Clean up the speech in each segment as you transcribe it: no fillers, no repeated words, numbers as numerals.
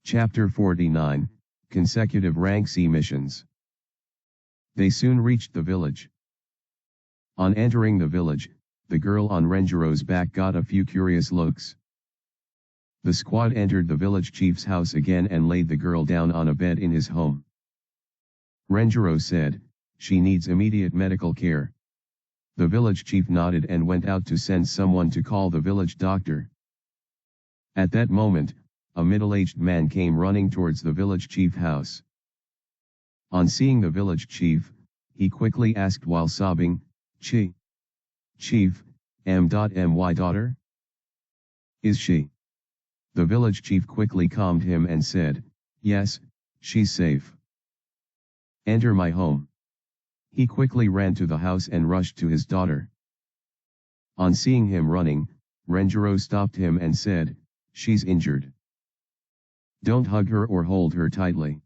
Chapter 49, Consecutive Rank C Missions. They soon reached the village. On entering the village, the girl on Renjiro's back got a few curious looks. The squad entered the village chief's house again and laid the girl down on a bed in his home. Renjiro said, "She needs immediate medical care." The village chief nodded and went out to send someone to call the village doctor. At that moment, a middle-aged man came running towards the village chief house. On seeing the village chief, he quickly asked while sobbing, Chief, my daughter? Is she?" The village chief quickly calmed him and said, "Yes, she's safe. Enter my home." He quickly ran to the house and rushed to his daughter. On seeing him running, Renjiro stopped him and said, "She's injured. Don't hug her or hold her tightly."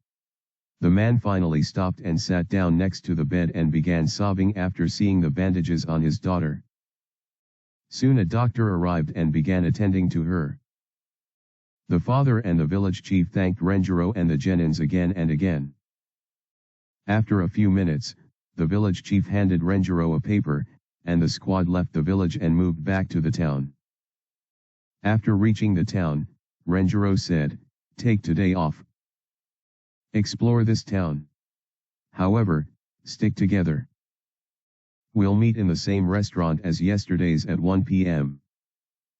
The man finally stopped and sat down next to the bed and began sobbing after seeing the bandages on his daughter. Soon a doctor arrived and began attending to her. The father and the village chief thanked Renjiro and the genins again and again. After a few minutes, the village chief handed Renjiro a paper, and the squad left the village and moved back to the town. After reaching the town, Renjiro said, "Take today off. Explore this town. However, stick together. We'll meet in the same restaurant as yesterday's at 1 p.m.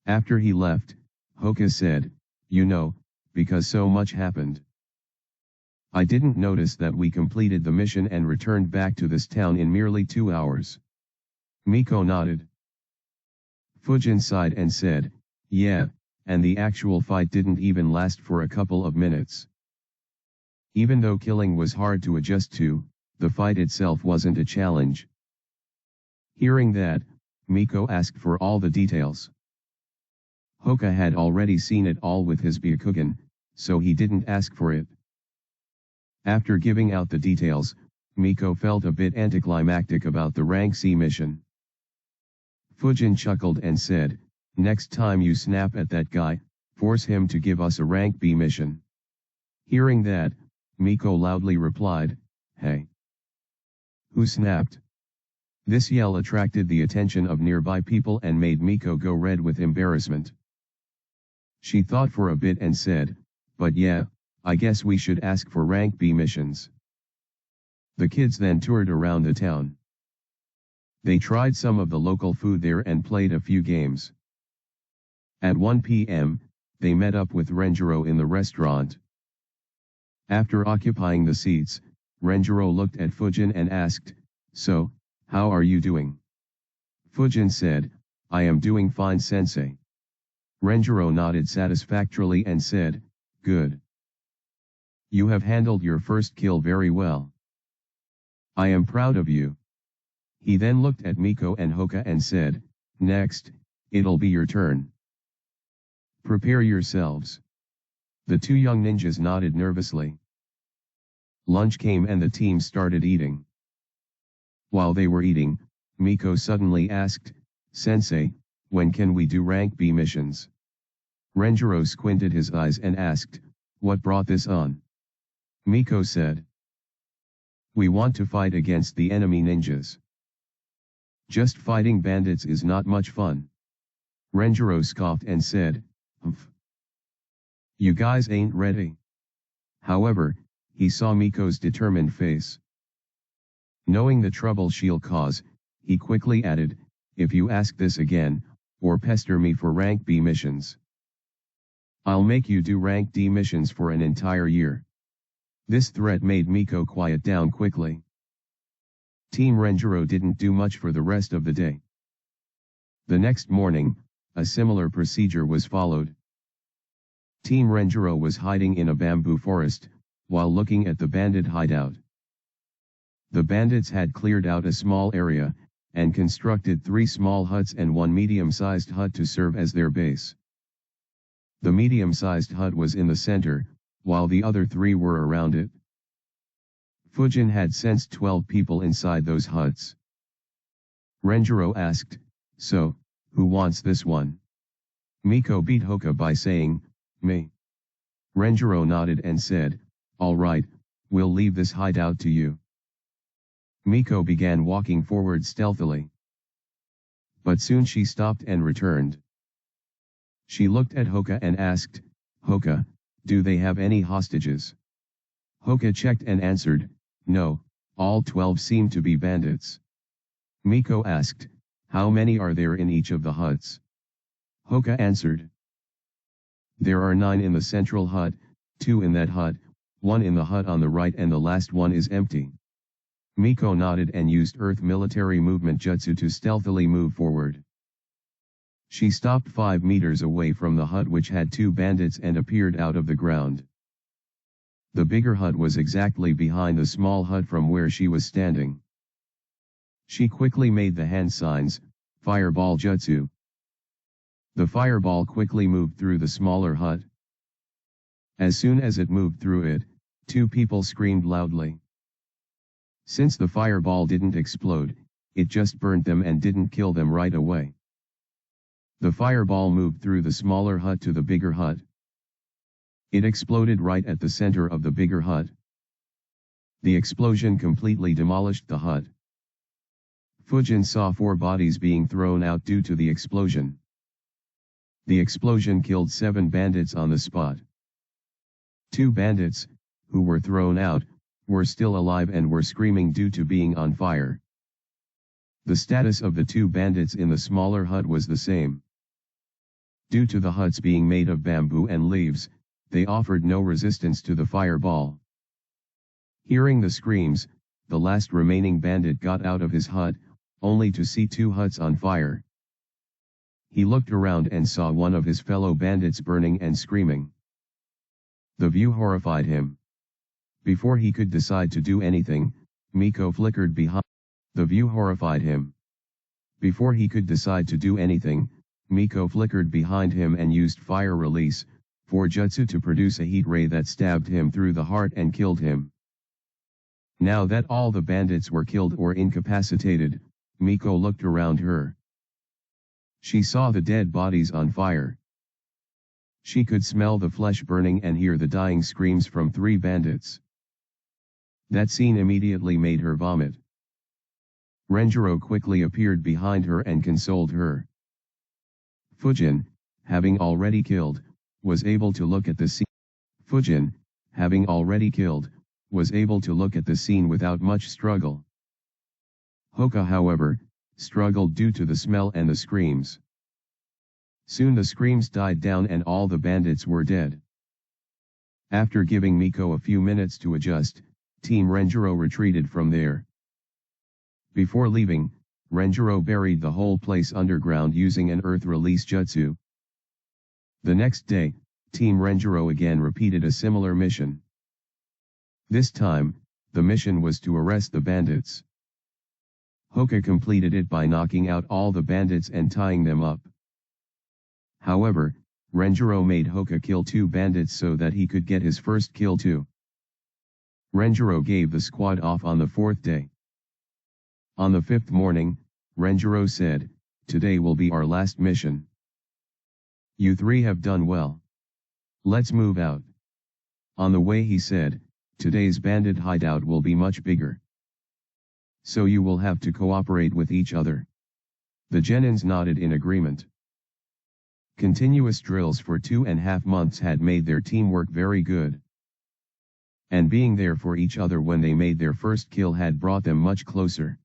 After he left, Hoka said, "Because so much happened. I didn't notice that we completed the mission and returned back to this town in merely 2 hours." Miko nodded. Fujin sighed and said, "Yeah, and the actual fight didn't even last for a couple of minutes. Even though killing was hard to adjust to, the fight itself wasn't a challenge." Hearing that, Miko asked for all the details. Hoka had already seen it all with his Byakugan, so he didn't ask for it. After giving out the details, Miko felt a bit anticlimactic about the rank C mission. Fujin chuckled and said, "Next time you snap at that guy, force him to give us a rank B mission." Hearing that, Miko loudly replied, "Hey! Who snapped?" This yell attracted the attention of nearby people and made Miko go red with embarrassment. She thought for a bit and said, "But yeah, I guess we should ask for rank B missions." The kids then toured around the town. They tried some of the local food there and played a few games. At 1 p.m., they met up with Renjiro in the restaurant. After occupying the seats, Renjiro looked at Fujin and asked, "So, how are you doing?" Fujin said, "I am doing fine, sensei." Renjiro nodded satisfactorily and said, "Good. You have handled your first kill very well. I am proud of you." He then looked at Miko and Hoka and said, "Next, it'll be your turn. Prepare yourselves." The two young ninjas nodded nervously. Lunch came and the team started eating. While they were eating, Miko suddenly asked, "Sensei, when can we do rank B missions?" Renjiro squinted his eyes and asked, "What brought this on?" Miko said, "We want to fight against the enemy ninjas. Just fighting bandits is not much fun." Renjiro scoffed and said, "Humph. You guys ain't ready." However, he saw Miko's determined face. Knowing the trouble she'll cause, he quickly added, "If you ask this again, or pester me for rank B missions, I'll make you do rank D missions for an entire year." This threat made Miko quiet down quickly. Team Renjiro didn't do much for the rest of the day. The next morning, a similar procedure was followed. Team Renjiro was hiding in a bamboo forest, while looking at the bandit hideout. The bandits had cleared out a small area, and constructed 3 small huts and 1 medium-sized hut to serve as their base. The medium-sized hut was in the center, while the other 3 were around it. Fujin had sensed 12 people inside those huts. Renjiro asked, "So, who wants this one?" Miko beat Hoka by saying, "Me." Renjiro nodded and said, "All right, we'll leave this hideout to you." Miko began walking forward stealthily. But soon she stopped and returned. She looked at Hoka and asked, "Hoka, do they have any hostages?" Hoka checked and answered, "No, all 12 seem to be bandits." Miko asked, "How many are there in each of the huts?" Hoka answered, "There are 9 in the central hut, 2 in that hut, 1 in the hut on the right and the last one is empty." Miko nodded and used Earth military movement jutsu to stealthily move forward. She stopped 5 meters away from the hut which had 2 bandits and appeared out of the ground. The bigger hut was exactly behind the small hut from where she was standing. She quickly made the hand signs, "Fireball jutsu." The fireball quickly moved through the smaller hut. As soon as it moved through it, 2 people screamed loudly. Since the fireball didn't explode, it just burned them and didn't kill them right away. The fireball moved through the smaller hut to the bigger hut. It exploded right at the center of the bigger hut. The explosion completely demolished the hut. Fujin saw 4 bodies being thrown out due to the explosion. The explosion killed 7 bandits on the spot. 2 bandits, who were thrown out, were still alive and were screaming due to being on fire. The status of the 2 bandits in the smaller hut was the same. Due to the huts being made of bamboo and leaves, they offered no resistance to the fireball. Hearing the screams, the last remaining bandit got out of his hut, only to see 2 huts on fire. He looked around and saw one of his fellow bandits burning and screaming. The view horrified him. Before he could decide to do anything, Miko flickered behind. The view horrified him. Before he could decide to do anything, Miko flickered behind him and used fire release, 4 jutsu to produce a heat ray that stabbed him through the heart and killed him. Now that all the bandits were killed or incapacitated, Miko looked around her. She saw the dead bodies on fire. She could smell the flesh burning and hear the dying screams from 3 bandits. That scene immediately made her vomit. Renjiro quickly appeared behind her and consoled her. Fujin, having already killed, was able to look at the scene. Fujin, having already killed, was able to look at the scene without much struggle. Hoka, however, struggled due to the smell and the screams. Soon the screams died down and all the bandits were dead. After giving Miko a few minutes to adjust, Team Renjiro retreated from there. Before leaving, Renjiro buried the whole place underground using an earth release jutsu. The next day, Team Renjiro again repeated a similar mission. This time, the mission was to arrest the bandits. Hoka completed it by knocking out all the bandits and tying them up. However, Renjiro made Hoka kill 2 bandits so that he could get his first kill too. Renjiro gave the squad off on the 4th day. On the 5th morning, Renjiro said, "Today will be our last mission. You 3 have done well. Let's move out." On the way he said, "Today's bandit hideout will be much bigger. So you will have to cooperate with each other." The genins nodded in agreement. Continuous drills for 2.5 months had made their teamwork very good. And being there for each other when they made their first kill had brought them much closer.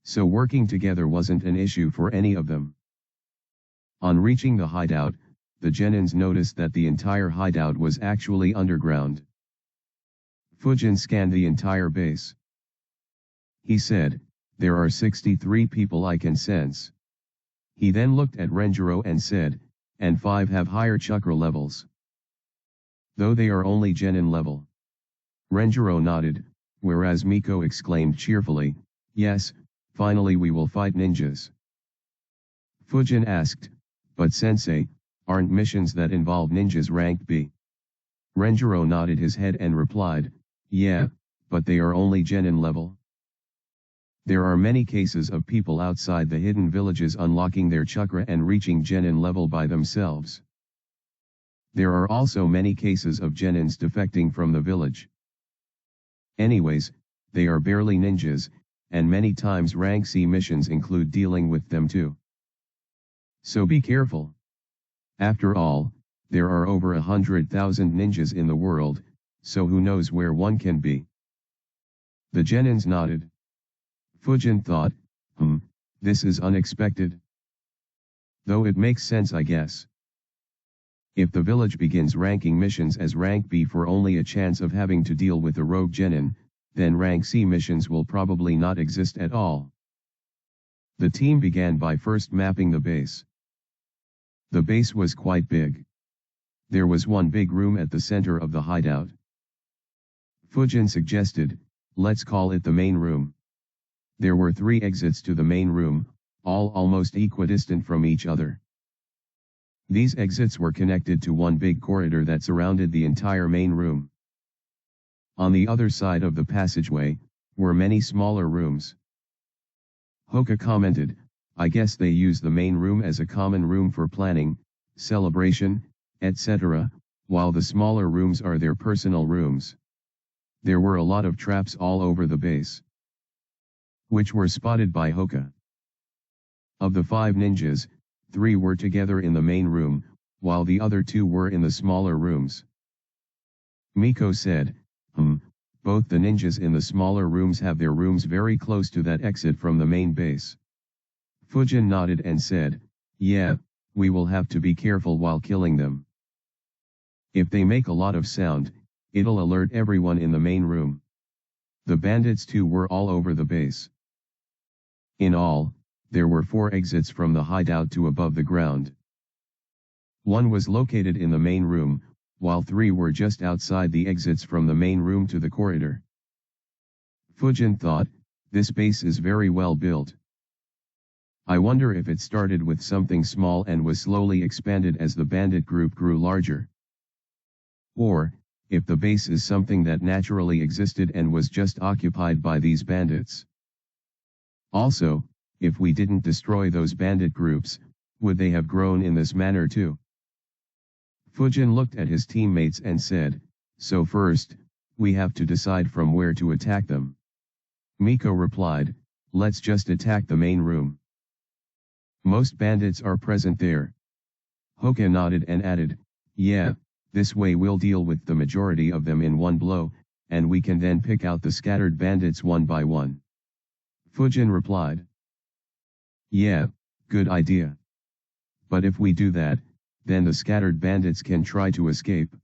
So working together wasn't an issue for any of them. On reaching the hideout, the genins noticed that the entire hideout was actually underground. Fujin scanned the entire base. He said, "There are 63 people I can sense." He then looked at Renjiro and said, "And 5 have higher chakra levels. Though they are only genin level." Renjiro nodded, whereas Miko exclaimed cheerfully, "Yes, finally we will fight ninjas." Fujin asked, "But sensei, aren't missions that involve ninjas ranked B?" Renjiro nodded his head and replied, "Yeah, but they are only genin level. There are many cases of people outside the hidden villages unlocking their chakra and reaching genin level by themselves. There are also many cases of genins defecting from the village. Anyways, they are barely ninjas, and many times rank C missions include dealing with them too. So be careful. After all, there are over 100,000 ninjas in the world, so who knows where one can be. The genins nodded. Fujin thought, this is unexpected. Though it makes sense, I guess. If the village begins ranking missions as rank B for only a chance of having to deal with a rogue genin, then rank C missions will probably not exist at all. The team began by first mapping the base. The base was quite big. There was one big room at the center of the hideout. Fujin suggested, let's call it the main room. There were 3 exits to the main room, all almost equidistant from each other. These exits were connected to one big corridor that surrounded the entire main room. On the other side of the passageway, were many smaller rooms. Hoka commented, I guess they use the main room as a common room for planning, celebration, etc., while the smaller rooms are their personal rooms. There were a lot of traps all over the base, which were spotted by Hoka. Of the 5 ninjas, 3 were together in the main room, while the other 2 were in the smaller rooms. Miko said, both the ninjas in the smaller rooms have their rooms very close to that exit from the main base. Fujin nodded and said, yeah, we will have to be careful while killing them. If they make a lot of sound, it'll alert everyone in the main room. The bandits too were all over the base. In all, there were 4 exits from the hideout to above the ground. One was located in the main room, while 3 were just outside the exits from the main room to the corridor. Fujin thought, this base is very well built. I wonder if it started with something small and was slowly expanded as the bandit group grew larger. Or, if the base is something that naturally existed and was just occupied by these bandits. Also, if we didn't destroy those bandit groups, would they have grown in this manner too? Fujin looked at his teammates and said, so first, we have to decide from where to attack them. Miko replied, let's just attack the main room. Most bandits are present there. Hoka nodded and added, yeah, this way we'll deal with the majority of them in one blow, and we can then pick out the scattered bandits one by one. Fujin replied, yeah, good idea. But if we do that, then the scattered bandits can try to escape.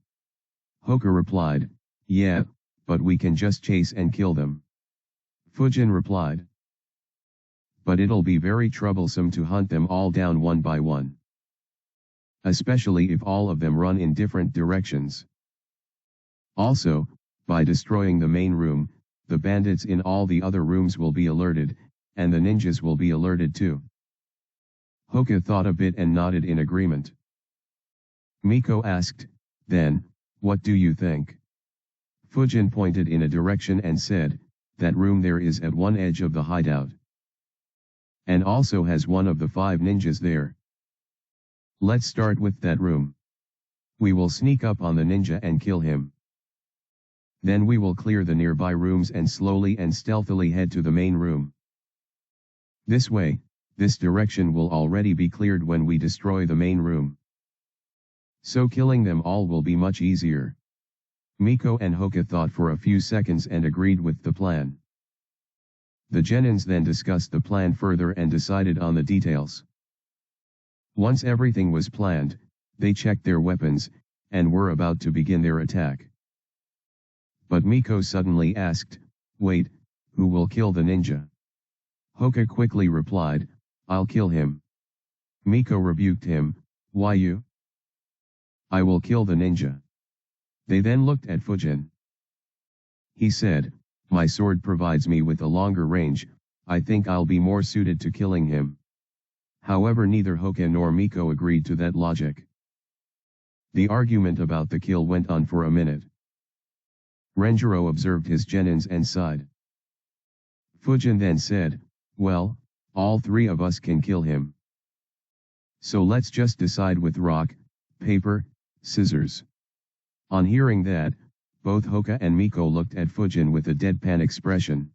Hoka replied, yeah, but we can just chase and kill them. Fujin replied, but it'll be very troublesome to hunt them all down one by one. Especially if all of them run in different directions. Also, by destroying the main room, the bandits in all the other rooms will be alerted, and the ninjas will be alerted too. Hoka thought a bit and nodded in agreement. Miko asked, then, what do you think? Fujin pointed in a direction and said, that room there is at one edge of the hideout. And also has one of the 5 ninjas there. Let's start with that room. We will sneak up on the ninja and kill him. Then we will clear the nearby rooms and slowly and stealthily head to the main room. This way, this direction will already be cleared when we destroy the main room. So killing them all will be much easier. Miko and Hoka thought for a few seconds and agreed with the plan. The genins then discussed the plan further and decided on the details. Once everything was planned, they checked their weapons, and were about to begin their attack. But Miko suddenly asked, wait, who will kill the ninja? Hoka quickly replied, I'll kill him. Miko rebuked him, why you? I will kill the ninja. They then looked at Fujin. He said, my sword provides me with a longer range, I think I'll be more suited to killing him. However, neither Hoka nor Miko agreed to that logic. The argument about the kill went on for a minute. Renjiro observed his genins and sighed. Fujin then said, well, all 3 of us can kill him. So let's just decide with rock, paper, scissors. On hearing that, both Hoka and Miko looked at Fujin with a deadpan expression.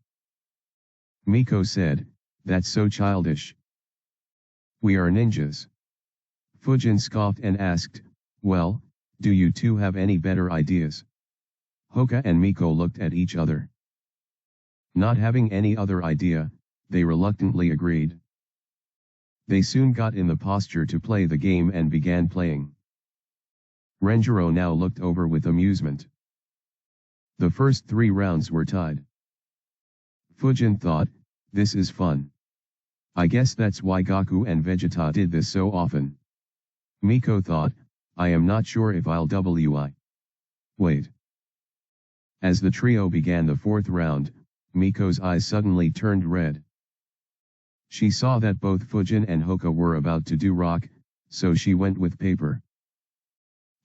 Miko said, "That's so childish. We are ninjas." Fujin scoffed and asked, "Well, do you two have any better ideas?" Hoka and Miko looked at each other. Not having any other idea, they reluctantly agreed. They soon got in the posture to play the game and began playing. Renjiro now looked over with amusement. The first 3 rounds were tied. Fujin thought, "This is fun. I guess that's why Goku and Vegeta did this so often." Miko thought, "I am not sure if I'll wait." As the trio began the 4th round, Miko's eyes suddenly turned red. She saw that both Fujin and Hoka were about to do rock, so she went with paper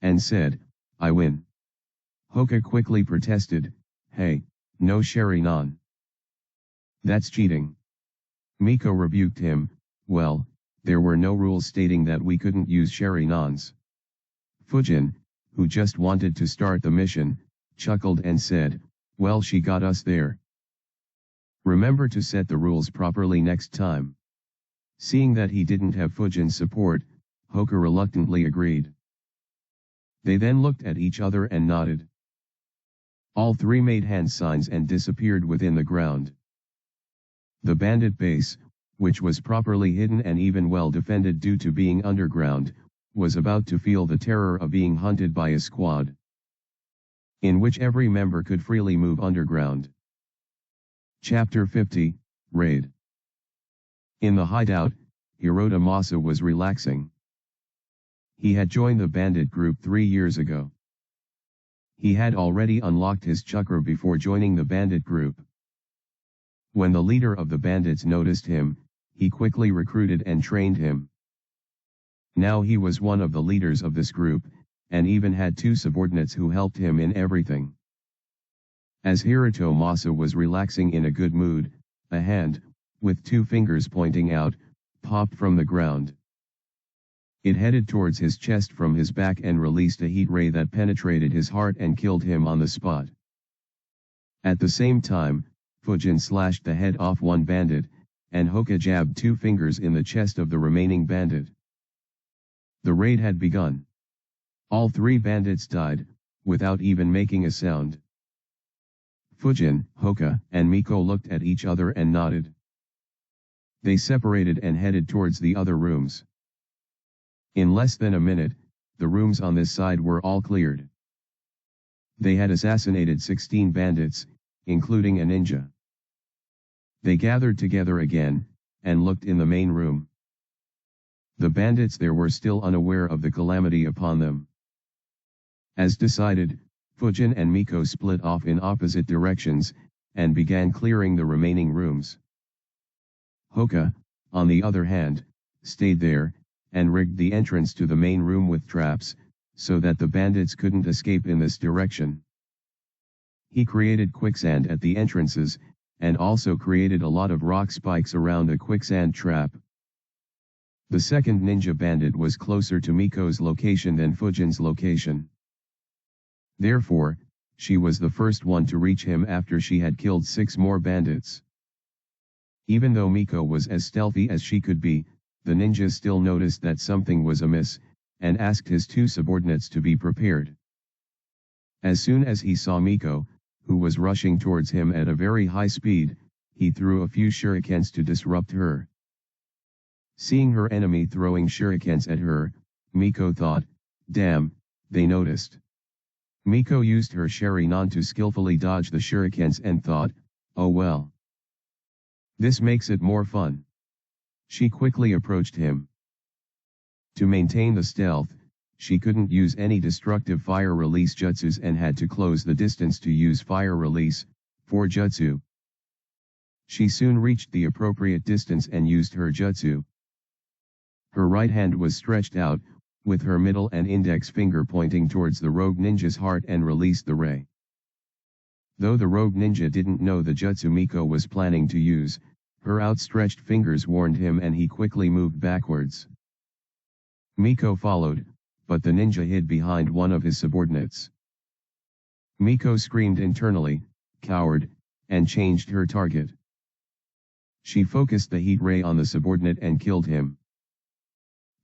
and said, "I win." Hoka quickly protested, "Hey, no Sharingan. That's cheating." Miko rebuked him, "Well, there were no rules stating that we couldn't use Sharingans." Fujin, who just wanted to start the mission, chuckled and said, "Well, she got us there. Remember to set the rules properly next time." Seeing that he didn't have Fujin's support, Hoka reluctantly agreed. They then looked at each other and nodded. All 3 made hand signs and disappeared within the ground. The bandit base, which was properly hidden and even well defended due to being underground, was about to feel the terror of being hunted by a squad, in which every member could freely move underground. Chapter 50, Raid. In the hideout, Hirota Masa was relaxing. He had joined the bandit group 3 years ago. He had already unlocked his chakra before joining the bandit group. When the leader of the bandits noticed him, he quickly recruited and trained him. Now he was one of the leaders of this group, and even had 2 subordinates who helped him in everything. As Hirota Masa was relaxing in a good mood, a hand, with 2 fingers pointing out, popped from the ground. It headed towards his chest from his back and released a heat ray that penetrated his heart and killed him on the spot. At the same time, Fujin slashed the head off one bandit, and Hoka jabbed 2 fingers in the chest of the remaining bandit. The raid had begun. All 3 bandits died, without even making a sound. Fujin, Hoka, and Miko looked at each other and nodded. They separated and headed towards the other rooms. In less than a minute, the rooms on this side were all cleared. They had assassinated 16 bandits, including a ninja. They gathered together again, and looked in the main room. The bandits there were still unaware of the calamity upon them. As decided, Fujin and Miko split off in opposite directions, and began clearing the remaining rooms. Hoka, on the other hand, stayed there, and rigged the entrance to the main room with traps, so that the bandits couldn't escape in this direction. He created quicksand at the entrances, and also created a lot of rock spikes around a quicksand trap. The second ninja bandit was closer to Miko's location than Fujin's location. Therefore, she was the first one to reach him after she had killed 6 more bandits. Even though Miko was as stealthy as she could be, the ninja still noticed that something was amiss, and asked his 2 subordinates to be prepared. As soon as he saw Miko, who was rushing towards him at a very high speed, he threw a few shurikens to disrupt her. Seeing her enemy throwing shurikens at her, Miko thought, "Damn, they noticed." Miko used her Sharingan to skillfully dodge the shurikens and thought, "Oh well. This makes it more fun." She quickly approached him. To maintain the stealth, she couldn't use any destructive fire release jutsus and had to close the distance to use fire release, 4 jutsu. She soon reached the appropriate distance and used her jutsu. Her right hand was stretched out, with her middle and index finger pointing towards the rogue ninja's heart and released the ray. Though the rogue ninja didn't know the jutsu Miko was planning to use, her outstretched fingers warned him and he quickly moved backwards. Miko followed, but the ninja hid behind one of his subordinates. Miko screamed internally, "Coward," and changed her target. She focused the heat ray on the subordinate and killed him.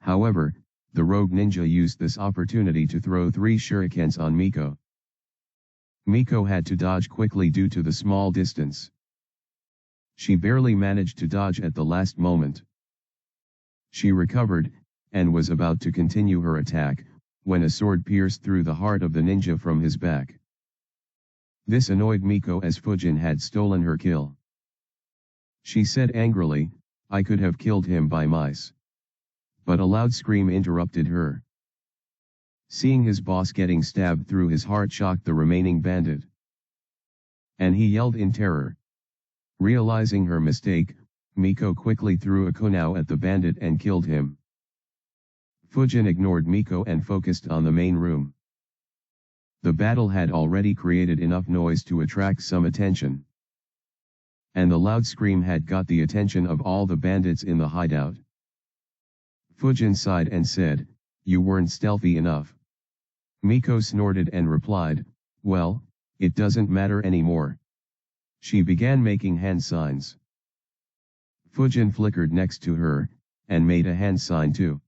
However, the rogue ninja used this opportunity to throw 3 shurikens on Miko. Miko had to dodge quickly due to the small distance. She barely managed to dodge at the last moment. She recovered, and was about to continue her attack, when a sword pierced through the heart of the ninja from his back. This annoyed Miko as Fujin had stolen her kill. She said angrily, "I could have killed him by mice." But a loud scream interrupted her. Seeing his boss getting stabbed through his heart shocked the remaining bandit. And he yelled in terror. Realizing her mistake, Miko quickly threw a kunao at the bandit and killed him. Fujin ignored Miko and focused on the main room. The battle had already created enough noise to attract some attention. And the loud scream had got the attention of all the bandits in the hideout. Fujin sighed and said, "You weren't stealthy enough." Miko snorted and replied, "Well, it doesn't matter anymore." She began making hand signs. Fujin flickered next to her, and made a hand sign too.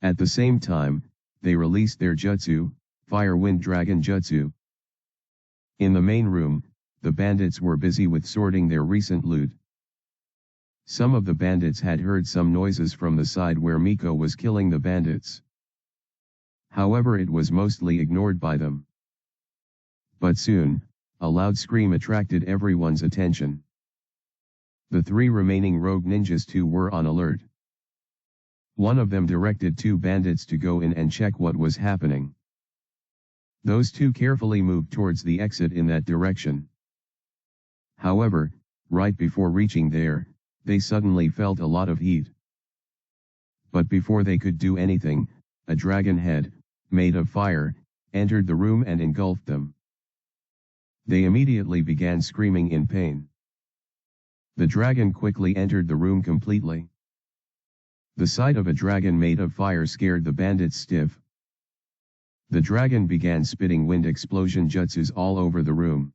At the same time, they released their jutsu, Fire Wind Dragon Jutsu. In the main room, the bandits were busy with sorting their recent loot. Some of the bandits had heard some noises from the side where Miko was killing the bandits. However, it was mostly ignored by them. But soon, a loud scream attracted everyone's attention. The 3 remaining rogue ninjas too were on alert. One of them directed 2 bandits to go in and check what was happening. Those 2 carefully moved towards the exit in that direction. However, right before reaching there, they suddenly felt a lot of heat. But before they could do anything, a dragon head, made of fire, entered the room and engulfed them. They immediately began screaming in pain. The dragon quickly entered the room completely. The sight of a dragon made of fire scared the bandits stiff. The dragon began spitting wind explosion jutsus all over the room.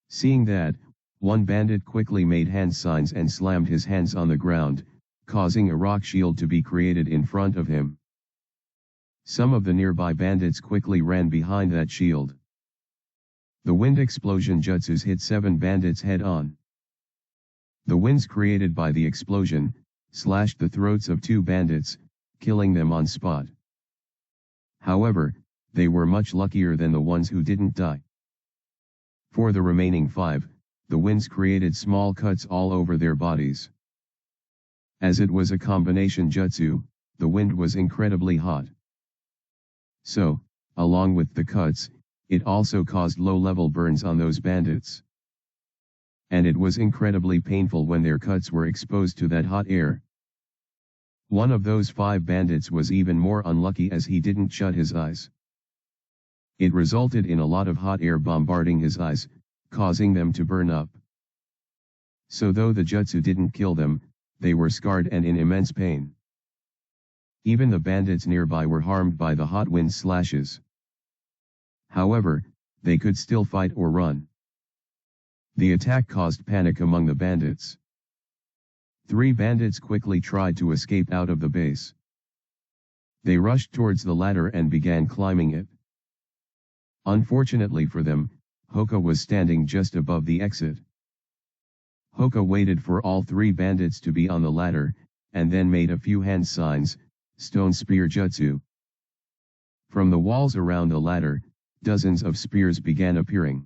Seeing that, one bandit quickly made hand signs and slammed his hands on the ground, causing a rock shield to be created in front of him. Some of the nearby bandits quickly ran behind that shield. The wind explosion jutsus hit 7 bandits head on. The winds created by the explosion slashed the throats of 2 bandits, killing them on spot. However, they were much luckier than the ones who didn't die. For the remaining 5, the winds created small cuts all over their bodies. As it was a combination jutsu, the wind was incredibly hot. So, along with the cuts, it also caused low-level burns on those bandits. And it was incredibly painful when their cuts were exposed to that hot air. One of those 5 bandits was even more unlucky as he didn't shut his eyes. It resulted in a lot of hot air bombarding his eyes, causing them to burn up. So though the jutsu didn't kill them, they were scarred and in immense pain. Even the bandits nearby were harmed by the hot wind slashes. However, they could still fight or run. The attack caused panic among the bandits. 3 bandits quickly tried to escape out of the base. They rushed towards the ladder and began climbing it. Unfortunately for them, Hoka was standing just above the exit. Hoka waited for all 3 bandits to be on the ladder, and then made a few hand signs, stone spear jutsu. From the walls around the ladder, dozens of spears began appearing.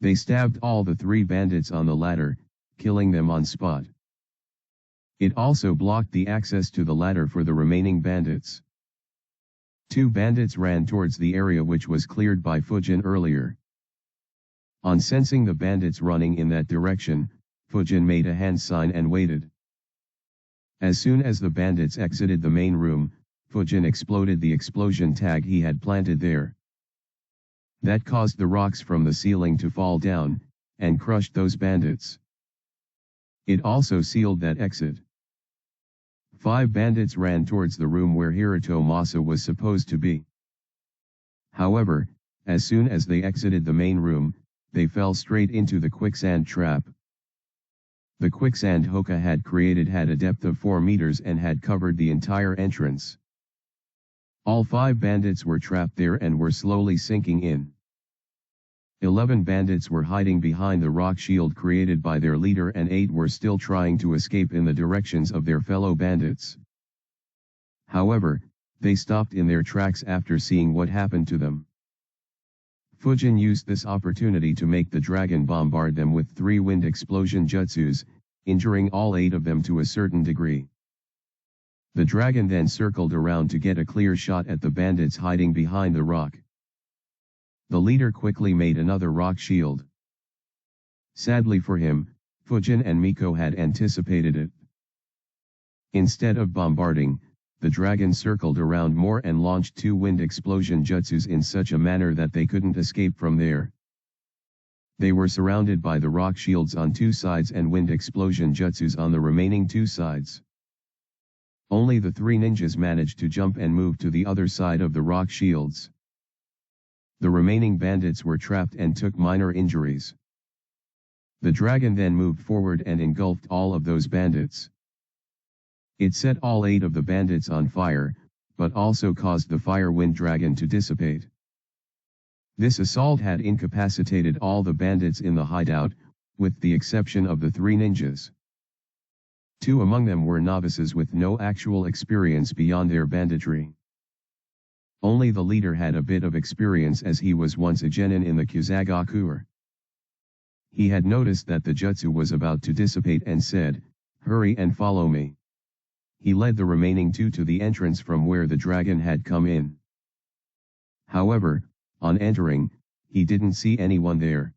They stabbed all the 3 bandits on the ladder, killing them on spot. It also blocked the access to the ladder for the remaining bandits. 2 bandits ran towards the area which was cleared by Fujin earlier. On sensing the bandits running in that direction, Fujin made a hand sign and waited. As soon as the bandits exited the main room, Fujin exploded the explosion tag he had planted there. That caused the rocks from the ceiling to fall down, and crushed those bandits. It also sealed that exit. 5 bandits ran towards the room where Hiroto Masa was supposed to be. However, as soon as they exited the main room, they fell straight into the quicksand trap. The quicksand Hoka had created had a depth of 4 meters and had covered the entire entrance. All 5 bandits were trapped there and were slowly sinking in. 11 bandits were hiding behind the rock shield created by their leader and 8 were still trying to escape in the directions of their fellow bandits. However, they stopped in their tracks after seeing what happened to them. Fujin used this opportunity to make the dragon bombard them with 3 wind explosion jutsus, injuring all 8 of them to a certain degree. The dragon then circled around to get a clear shot at the bandits hiding behind the rock. The leader quickly made another rock shield. Sadly for him, Fujin and Miko had anticipated it. Instead of bombarding, the dragon circled around more and launched 2 wind explosion jutsus in such a manner that they couldn't escape from there. They were surrounded by the rock shields on 2 sides and wind explosion jutsus on the remaining 2 sides. Only the 3 ninjas managed to jump and move to the other side of the rock shields. The remaining bandits were trapped and took minor injuries. The dragon then moved forward and engulfed all of those bandits. It set all 8 of the bandits on fire, but also caused the fire wind dragon to dissipate. This assault had incapacitated all the bandits in the hideout, with the exception of the 3 ninjas. 2 among them were novices with no actual experience beyond their banditry. Only the leader had a bit of experience as he was once a genin in the Kyuzagoku. He had noticed that the jutsu was about to dissipate and said, "Hurry and follow me." He led the remaining 2 to the entrance from where the dragon had come in. However, on entering, he didn't see anyone there.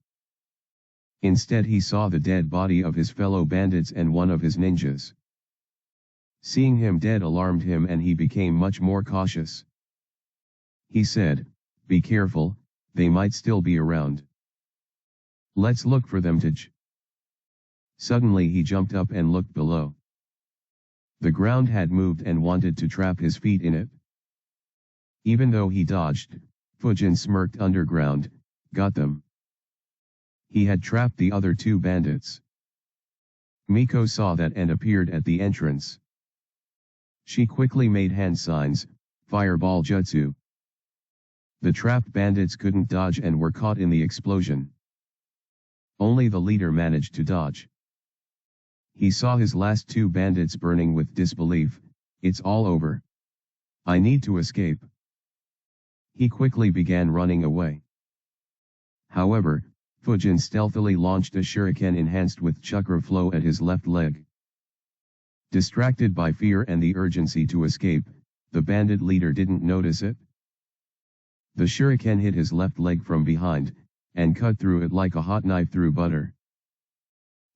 Instead he saw the dead body of his fellow bandits and one of his ninjas. Seeing him dead alarmed him and he became much more cautious. He said, "Be careful, they might still be around. Let's look for them." Suddenly he jumped up and looked below. The ground had moved and wanted to trap his feet in it. Even though he dodged, Fujin smirked underground, "Got them." He had trapped the other 2 bandits. Miko saw that and appeared at the entrance. She quickly made hand signs, "Fireball jutsu." The trapped bandits couldn't dodge and were caught in the explosion. Only the leader managed to dodge. He saw his last 2 bandits burning with disbelief. "It's all over. I need to escape." He quickly began running away. However, Fujin stealthily launched a shuriken enhanced with chakra flow at his left leg. Distracted by fear and the urgency to escape, the bandit leader didn't notice it. The shuriken hit his left leg from behind, and cut through it like a hot knife through butter.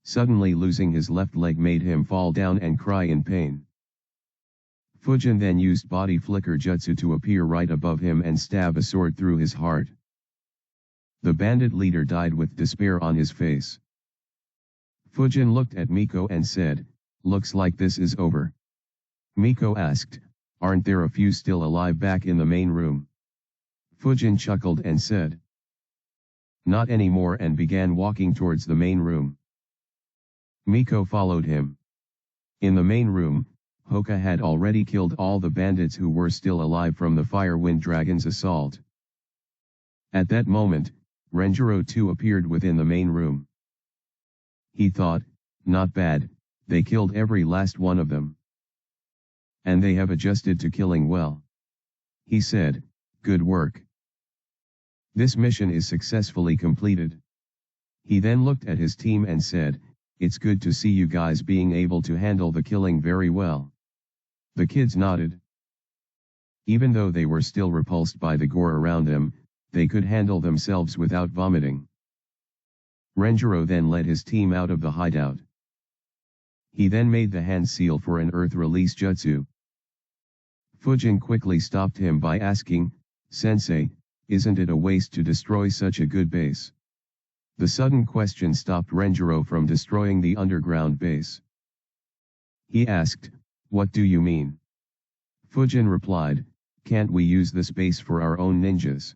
Suddenly losing his left leg made him fall down and cry in pain. Fujin then used body flicker jutsu to appear right above him and stab a sword through his heart. The bandit leader died with despair on his face. Fujin looked at Miko and said, "Looks like this is over." Miko asked, "Aren't there a few still alive back in the main room?" Fujin chuckled and said, "Not anymore," and began walking towards the main room. Miko followed him. In the main room, Hoka had already killed all the bandits who were still alive from the Fire Wind Dragon's assault. At that moment, Renjiro too appeared within the main room. He thought, "Not bad, they killed every last one of them. And they have adjusted to killing well." He said, "Good work. This mission is successfully completed." He then looked at his team and said, "It's good to see you guys being able to handle the killing very well." The kids nodded. Even though they were still repulsed by the gore around them, they could handle themselves without vomiting. Renjiro then led his team out of the hideout. He then made the hand seal for an earth release jutsu. Fujin quickly stopped him by asking, "Sensei, isn't it a waste to destroy such a good base?" The sudden question stopped Renjiro from destroying the underground base. He asked, What do you mean? Fujin replied, can't we use the space for our own ninjas?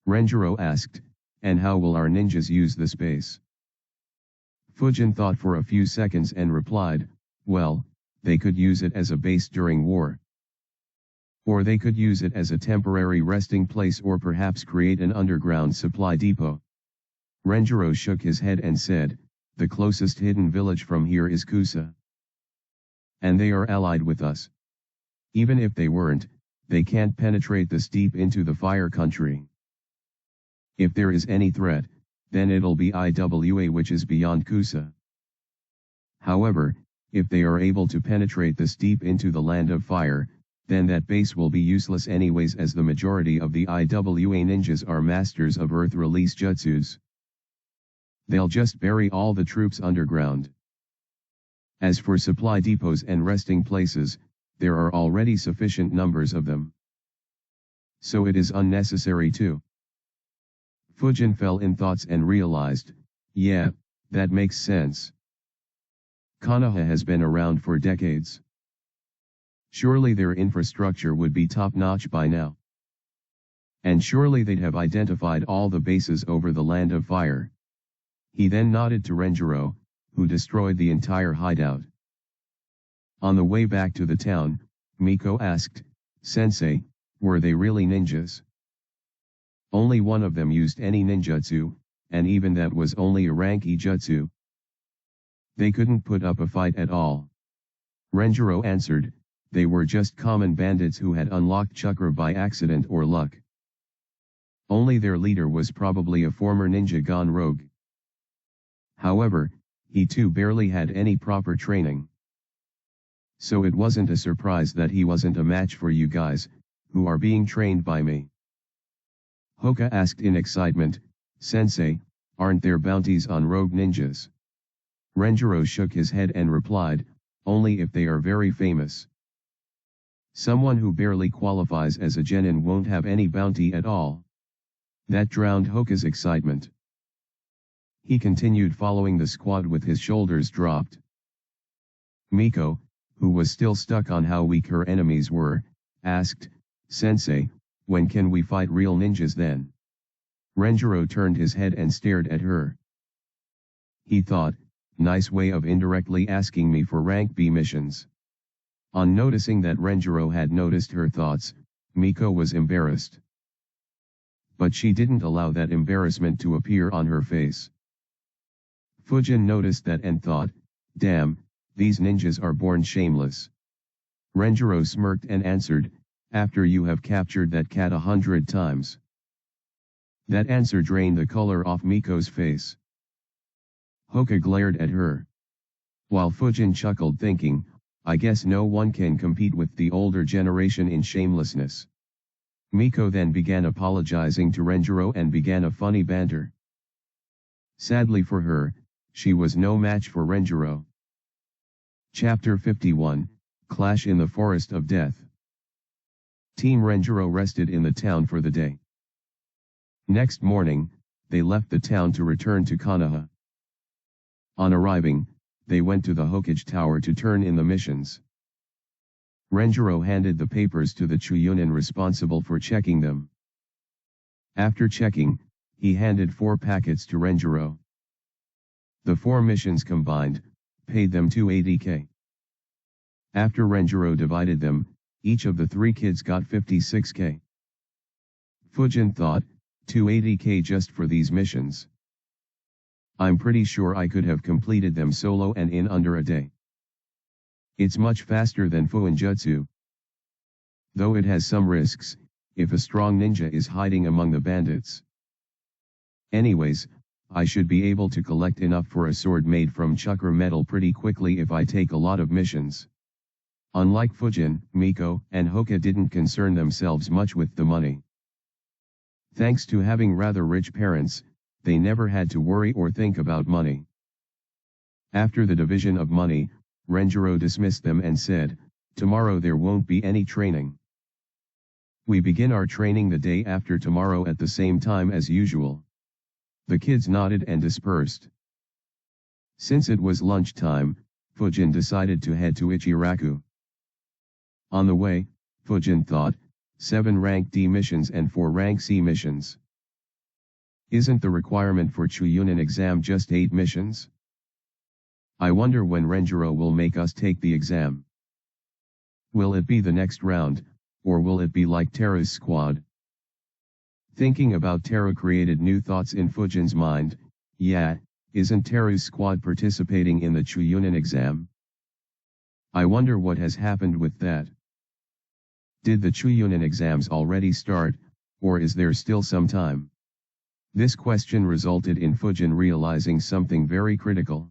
Renjiro asked, and how will our ninjas use the space? Fujin thought for a few seconds and replied, well, they could use it as a base during war. Or they could use it as a temporary resting place or perhaps create an underground supply depot. Renjiro shook his head and said, the closest hidden village from here is Kusa. And they are allied with us. Even if they weren't, they can't penetrate this deep into the fire country. If there is any threat, then it'll be IWA, which is beyond Kusa. However, if they are able to penetrate this deep into the land of fire, then that base will be useless anyways, as the majority of the IWA ninjas are masters of earth release jutsus. They'll just bury all the troops underground. As for supply depots and resting places, there are already sufficient numbers of them. So it is unnecessary too. Fujin fell in thoughts and realized, yeah, that makes sense. Konoha has been around for decades. Surely their infrastructure would be top-notch by now. And surely they'd have identified all the bases over the land of fire. He then nodded to Renjiro, who destroyed the entire hideout. On the way back to the town, Miko asked, Sensei, were they really ninjas? Only one of them used any ninjutsu, and even that was only a rank E jutsu. They couldn't put up a fight at all. Renjiro answered, they were just common bandits who had unlocked chakra by accident or luck. Only their leader was probably a former ninja gone rogue. However, he too barely had any proper training. So it wasn't a surprise that he wasn't a match for you guys, who are being trained by me. Hoka asked in excitement, Sensei, aren't there bounties on rogue ninjas? Renjiro shook his head and replied, only if they are very famous. Someone who barely qualifies as a genin won't have any bounty at all. That drowned Hoka's excitement. He continued following the squad with his shoulders dropped. Miko, who was still stuck on how weak her enemies were, asked, Sensei, when can we fight real ninjas then? Renjiro turned his head and stared at her. He thought, nice way of indirectly asking me for rank B missions. On noticing that Renjiro had noticed her thoughts, Miko was embarrassed. But she didn't allow that embarrassment to appear on her face. Fujin noticed that and thought, damn, these ninjas are born shameless. Renjiro smirked and answered, after you have captured that cat 100 times. That answer drained the color off Miko's face. Hoka glared at her. While Fujin chuckled thinking, I guess no one can compete with the older generation in shamelessness. Miko then began apologizing to Renjiro and began a funny banter. Sadly for her, she was no match for Renjiro. Chapter 51, Clash in the Forest of Death. Team Renjiro rested in the town for the day. Next morning, they left the town to return to Konoha. On arriving, they went to the Hokage Tower to turn in the missions. Renjiro handed the papers to the Chuyunin responsible for checking them. After checking, he handed 4 packets to Renjiro. The 4 missions combined, paid them 280k. After Renjiro divided them, each of the 3 kids got 56k. Fujin thought, 280k just for these missions. I'm pretty sure I could have completed them solo and in under a day. It's much faster than Fuinjutsu. Though it has some risks, if a strong ninja is hiding among the bandits. Anyways, I should be able to collect enough for a sword made from chakra metal pretty quickly if I take a lot of missions. Unlike Fujin, Miko, and Hoka didn't concern themselves much with the money. Thanks to having rather rich parents, they never had to worry or think about money. After the division of money, Renjiro dismissed them and said, tomorrow there won't be any training. We begin our training the day after tomorrow at the same time as usual. The kids nodded and dispersed. Since it was lunchtime, Fujin decided to head to Ichiraku. On the way, Fujin thought, 7 rank D missions and 4 rank C missions. Isn't the requirement for Chuyunin exam just 8 missions? I wonder when Renjiro will make us take the exam. Will it be the next round, or will it be like Tera's squad? Thinking about Tera created new thoughts in Fujin's mind. Yeah, isn't Tera's squad participating in the Chuyunin exam? I wonder what has happened with that. Did the Chuyunin exams already start, or is there still some time? This question resulted in Fujin realizing something very critical.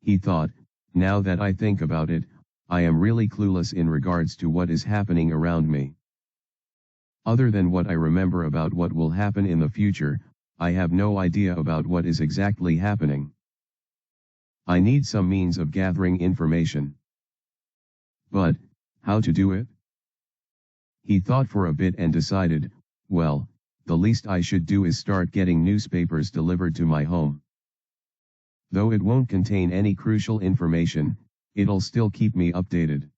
He thought, now that I think about it, I am really clueless in regards to what is happening around me. Other than what I remember about what will happen in the future, I have no idea about what is exactly happening. I need some means of gathering information. But, how to do it? He thought for a bit and decided, well, the least I should do is start getting newspapers delivered to my home. Though it won't contain any crucial information, it'll still keep me updated.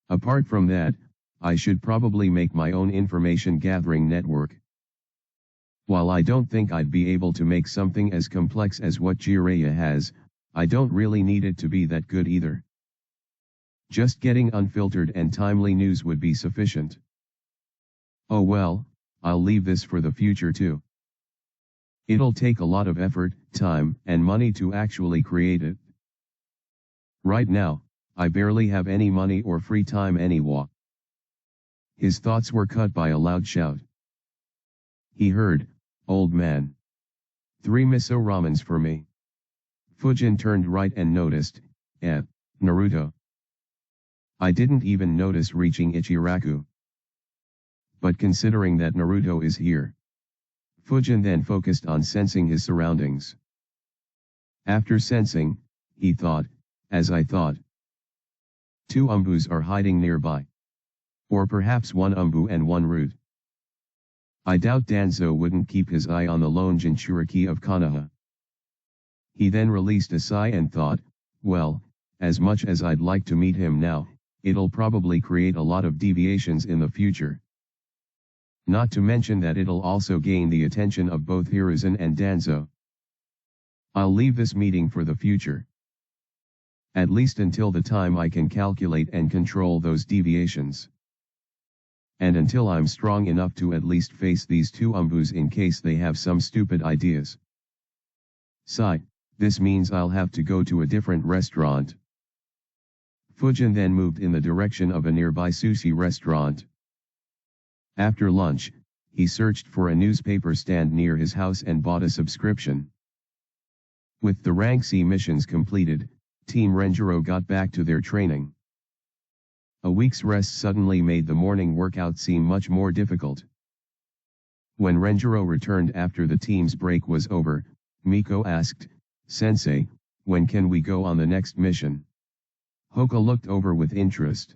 Apart from that, I should probably make my own information gathering network. While I don't think I'd be able to make something as complex as what Jiraiya has, I don't really need it to be that good either. Just getting unfiltered and timely news would be sufficient. Oh well, I'll leave this for the future too. It'll take a lot of effort, time, and money to actually create it. Right now, I barely have any money or free time anyway. His thoughts were cut by a loud shout. He heard, "Old man. 3 miso ramens for me." Fujin turned right and noticed, Naruto. I didn't even notice reaching Ichiraku. But considering that Naruto is here. Fujin then focused on sensing his surroundings. After sensing, he thought, as I thought. 2 umbus are hiding nearby. Or perhaps 1 umbu and 1 root. I doubt Danzo wouldn't keep his eye on the lone Jinchuriki of Konoha. He then released a sigh and thought, well, as much as I'd like to meet him now, it'll probably create a lot of deviations in the future. Not to mention that it'll also gain the attention of both Hiruzen and Danzo. I'll leave this meeting for the future. At least until the time I can calculate and control those deviations. And until I'm strong enough to at least face these 2 umbus in case they have some stupid ideas. Sigh, this means I'll have to go to a different restaurant. Fujin then moved in the direction of a nearby sushi restaurant. After lunch, he searched for a newspaper stand near his house and bought a subscription. With the rank C missions completed, Team Renjiro got back to their training. A week's rest suddenly made the morning workout seem much more difficult. When Renjiro returned after the team's break was over, Miko asked, "Sensei, when can we go on the next mission?" Hoka looked over with interest.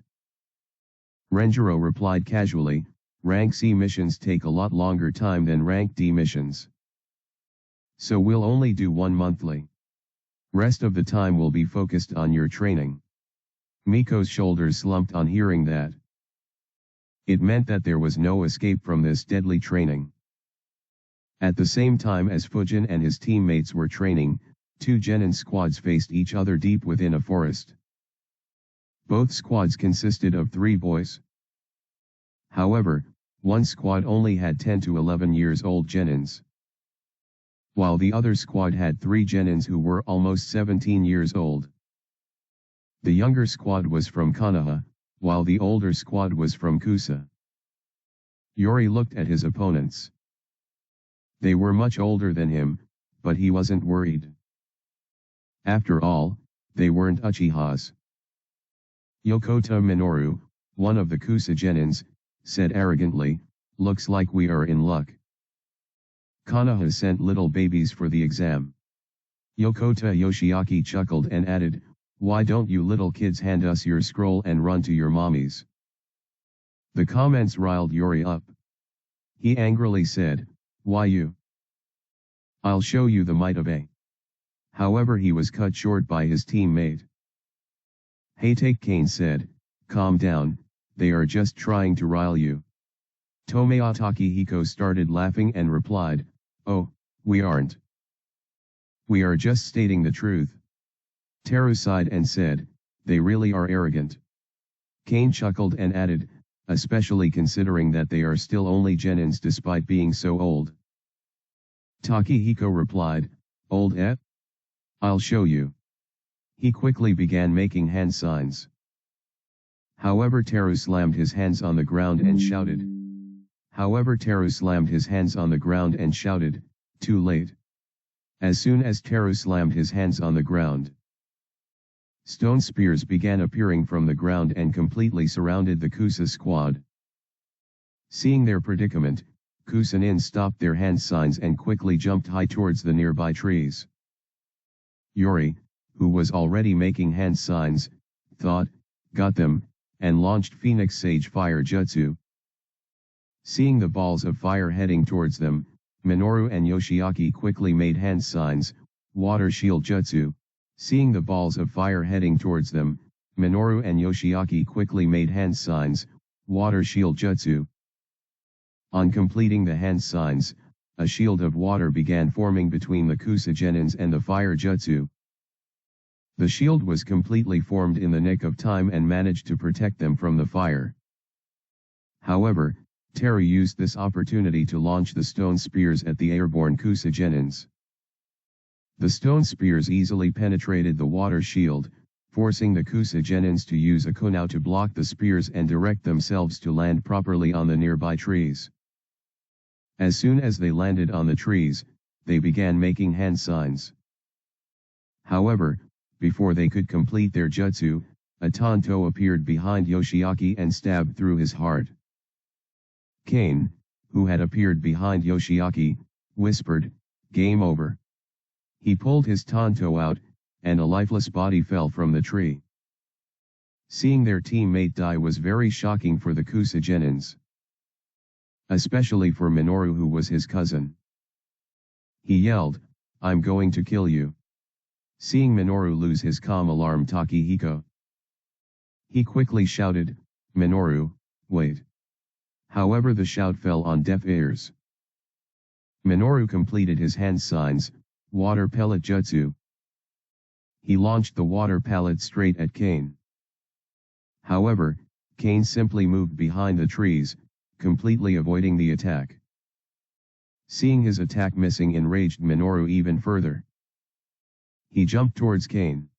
Renjiro replied casually, "Rank C missions take a lot longer time than rank D missions. So we'll only do 1 monthly. Rest of the time will be focused on your training." Miko's shoulders slumped on hearing that. It meant that there was no escape from this deadly training. At the same time as Fujin and his teammates were training, 2 genin squads faced each other deep within a forest. Both squads consisted of 3 boys. However, one squad only had 10 to 11 years old genins, while the other squad had 3 genins who were almost 17 years old. The younger squad was from Konoha, while the older squad was from Kusa. Yori looked at his opponents. They were much older than him, but he wasn't worried. After all, they weren't Uchihas. Yokota Minoru, one of the Kusa genins, said arrogantly, "Looks like we are in luck. Konoha sent little babies for the exam." Yokota Yoshiaki chuckled and added, "Why don't you little kids hand us your scroll and run to your mommies?" The comments riled Yori up. He angrily said, "Why you? I'll show you the might of A." However, he was cut short by his teammate. "Hey, take Kane," said, calm down, they are just trying to rile you. Tomoya Takehiko started laughing and replied, "Oh, we aren't. We are just stating the truth." Teru sighed and said, "They really are arrogant." Kane chuckled and added, "Especially considering that they are still only genins despite being so old." Takehiko replied, "Old eh? I'll show you." He quickly began making hand signs. However, Teru slammed his hands on the ground and shouted. Too late. As soon as Teru slammed his hands on the ground, stone spears began appearing from the ground and completely surrounded the Kusa squad. Seeing their predicament, Kusanin stopped their hand signs and quickly jumped high towards the nearby trees. Yuri, who was already making hand signs, thought, "Got them," and launched Phoenix Sage Fire Jutsu. Seeing the balls of fire heading towards them, Minoru and Yoshiaki quickly made hand signs, Water Shield Jutsu. Seeing the balls of fire heading towards them, Minoru and Yoshiaki quickly made hand signs, Water Shield Jutsu. On completing the hand signs, a shield of water began forming between the Kusa genins and the fire jutsu. The shield was completely formed in the nick of time and managed to protect them from the fire. However, Teru used this opportunity to launch the stone spears at the airborne Kusa genins. The stone spears easily penetrated the water shield, forcing the Kusa genins to use a kunao to block the spears and direct themselves to land properly on the nearby trees. As soon as they landed on the trees, they began making hand signs. However, before they could complete their jutsu, a Tanto appeared behind Yoshiaki and stabbed through his heart. Kane, who had appeared behind Yoshiaki, whispered, "Game over." He pulled his Tanto out, and a lifeless body fell from the tree. Seeing their teammate die was very shocking for the Kusa genins, especially for Minoru, who was his cousin. He yelled, "I'm going to kill you." Seeing Minoru lose his calm, alarmed Takehiko. He quickly shouted, "Minoru, wait." However, the shout fell on deaf ears. Minoru completed his hand signs, Water Pellet Jutsu. He launched the water pellet straight at Kane. However, Kane simply moved behind the trees, completely avoiding the attack. Seeing his attack missing enraged Minoru even further. He jumped towards Kane.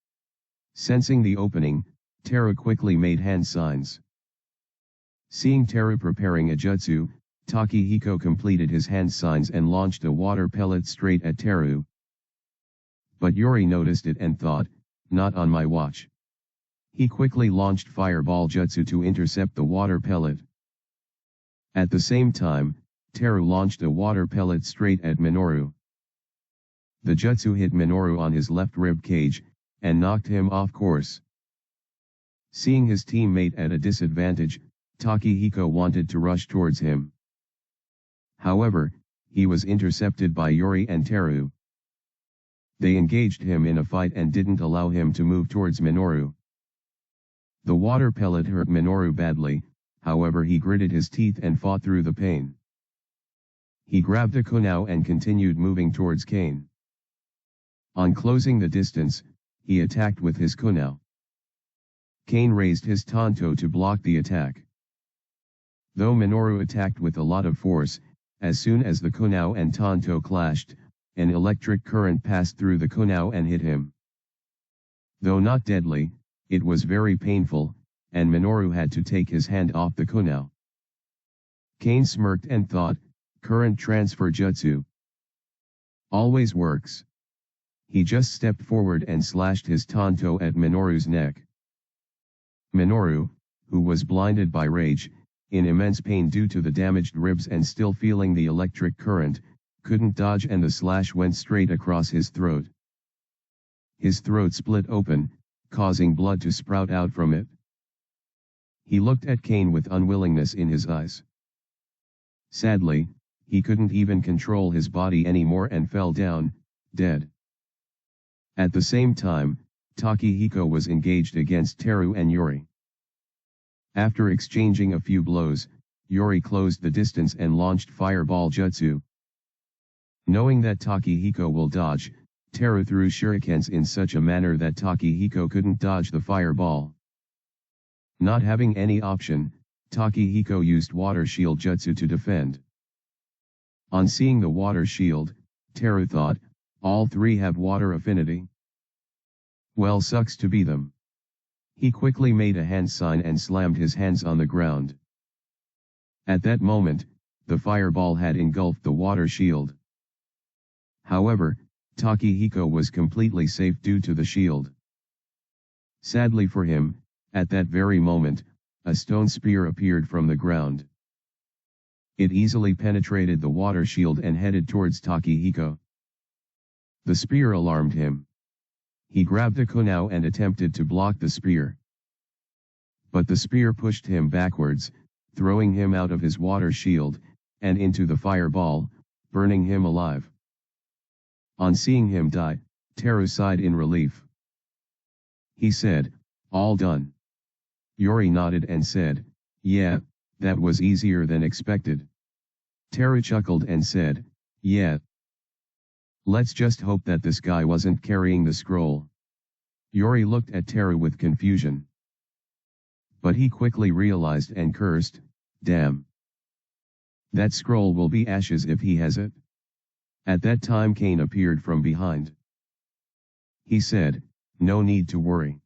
Sensing the opening, Teru quickly made hand signs. Seeing Teru preparing a jutsu, Takehiko completed his hand signs and launched a water pellet straight at Teru. But Yuri noticed it and thought, "Not on my watch." He quickly launched fireball jutsu to intercept the water pellet. At the same time, Teru launched a water pellet straight at Minoru. The jutsu hit Minoru on his left rib cage, and knocked him off course. Seeing his teammate at a disadvantage, Takehiko wanted to rush towards him. However, he was intercepted by Yuri and Teru. They engaged him in a fight and didn't allow him to move towards Minoru. The water pellet hurt Minoru badly, however he gritted his teeth and fought through the pain. He grabbed a kunao and continued moving towards Kane. On closing the distance, he attacked with his kunao. Kane raised his tanto to block the attack. Though Minoru attacked with a lot of force, as soon as the kunao and tanto clashed, an electric current passed through the kunao and hit him. Though not deadly, it was very painful, and Minoru had to take his hand off the kunao. Kane smirked and thought, "Current transfer jutsu always works." He just stepped forward and slashed his tanto at Minoru's neck. Minoru, who was blinded by rage, in immense pain due to the damaged ribs and still feeling the electric current, couldn't dodge and the slash went straight across his throat. His throat split open, causing blood to sprout out from it. He looked at Kane with unwillingness in his eyes. Sadly, he couldn't even control his body anymore and fell down, dead. At the same time, Takehiko was engaged against Teru and Yuri. After exchanging a few blows, Yori closed the distance and launched Fireball Jutsu. Knowing that Takehiko will dodge, Teru threw shurikens in such a manner that Takehiko couldn't dodge the fireball. Not having any option, Takehiko used Water Shield Jutsu to defend. On seeing the Water Shield, Teru thought, all three have water affinity. Well, sucks to be them. He quickly made a hand sign and slammed his hands on the ground. At that moment, the fireball had engulfed the Water Shield. However, Takehiko was completely safe due to the shield. Sadly for him, at that very moment, a stone spear appeared from the ground. It easily penetrated the water shield and headed towards Takehiko. The spear alarmed him. He grabbed a kunai and attempted to block the spear. But the spear pushed him backwards, throwing him out of his water shield, and into the fireball, burning him alive. On seeing him die, Teru sighed in relief. He said, all done. Yori nodded and said, yeah, that was easier than expected. Teru chuckled and said, yeah. Let's just hope that this guy wasn't carrying the scroll. Yori looked at Teru with confusion. But he quickly realized and cursed, damn. That scroll will be ashes if he has it. At that time Kane appeared from behind. He said, no need to worry.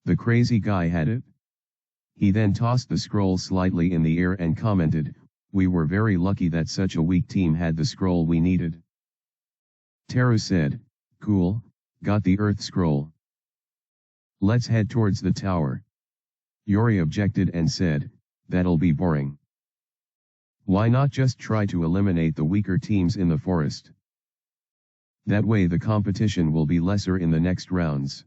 The crazy guy had it. He then tossed the scroll slightly in the air and commented, we were very lucky that such a weak team had the scroll we needed. Teru said, cool, got the earth scroll. Let's head towards the tower. Yori objected and said, that'll be boring. Why not just try to eliminate the weaker teams in the forest? That way the competition will be lesser in the next rounds.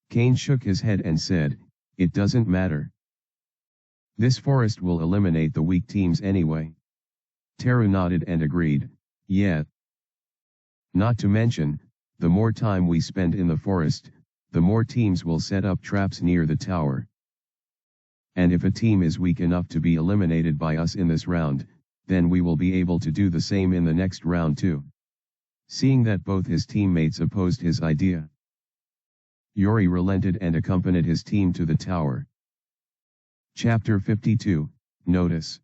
Kane shook his head and said, it doesn't matter. This forest will eliminate the weak teams anyway. Teru nodded and agreed, yeah. Not to mention, the more time we spend in the forest, the more teams will set up traps near the tower. And if a team is weak enough to be eliminated by us in this round, then we will be able to do the same in the next round too. Seeing that both his teammates opposed his idea, Yori relented and accompanied his team to the tower. Chapter 52, Notice.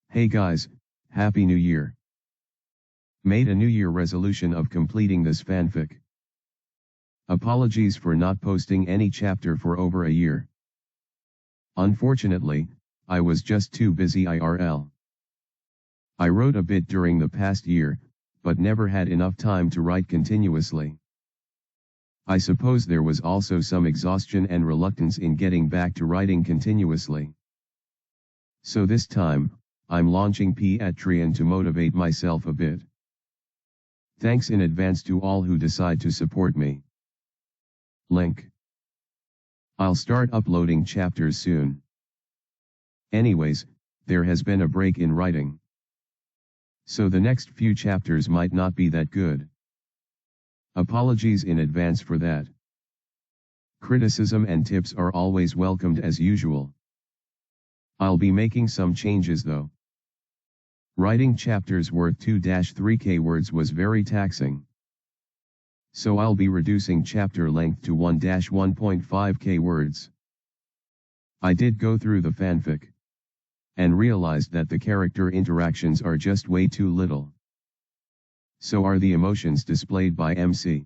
Hey guys, Happy New Year. Made a New Year resolution of completing this fanfic. Apologies for not posting any chapter for over a year. Unfortunately, I was just too busy IRL. I wrote a bit during the past year, but never had enough time to write continuously. I suppose there was also some exhaustion and reluctance in getting back to writing continuously. So this time, I'm launching Patreon to motivate myself a bit. Thanks in advance to all who decide to support me. Link. I'll start uploading chapters soon. Anyways, there has been a break in writing. So the next few chapters might not be that good. Apologies in advance for that. Criticism and tips are always welcomed as usual. I'll be making some changes though. Writing chapters worth 2-3k words was very taxing. So I'll be reducing chapter length to 1-1.5k words. I did go through the fanfic. And realized that the character interactions are just way too little. So are the emotions displayed by MC.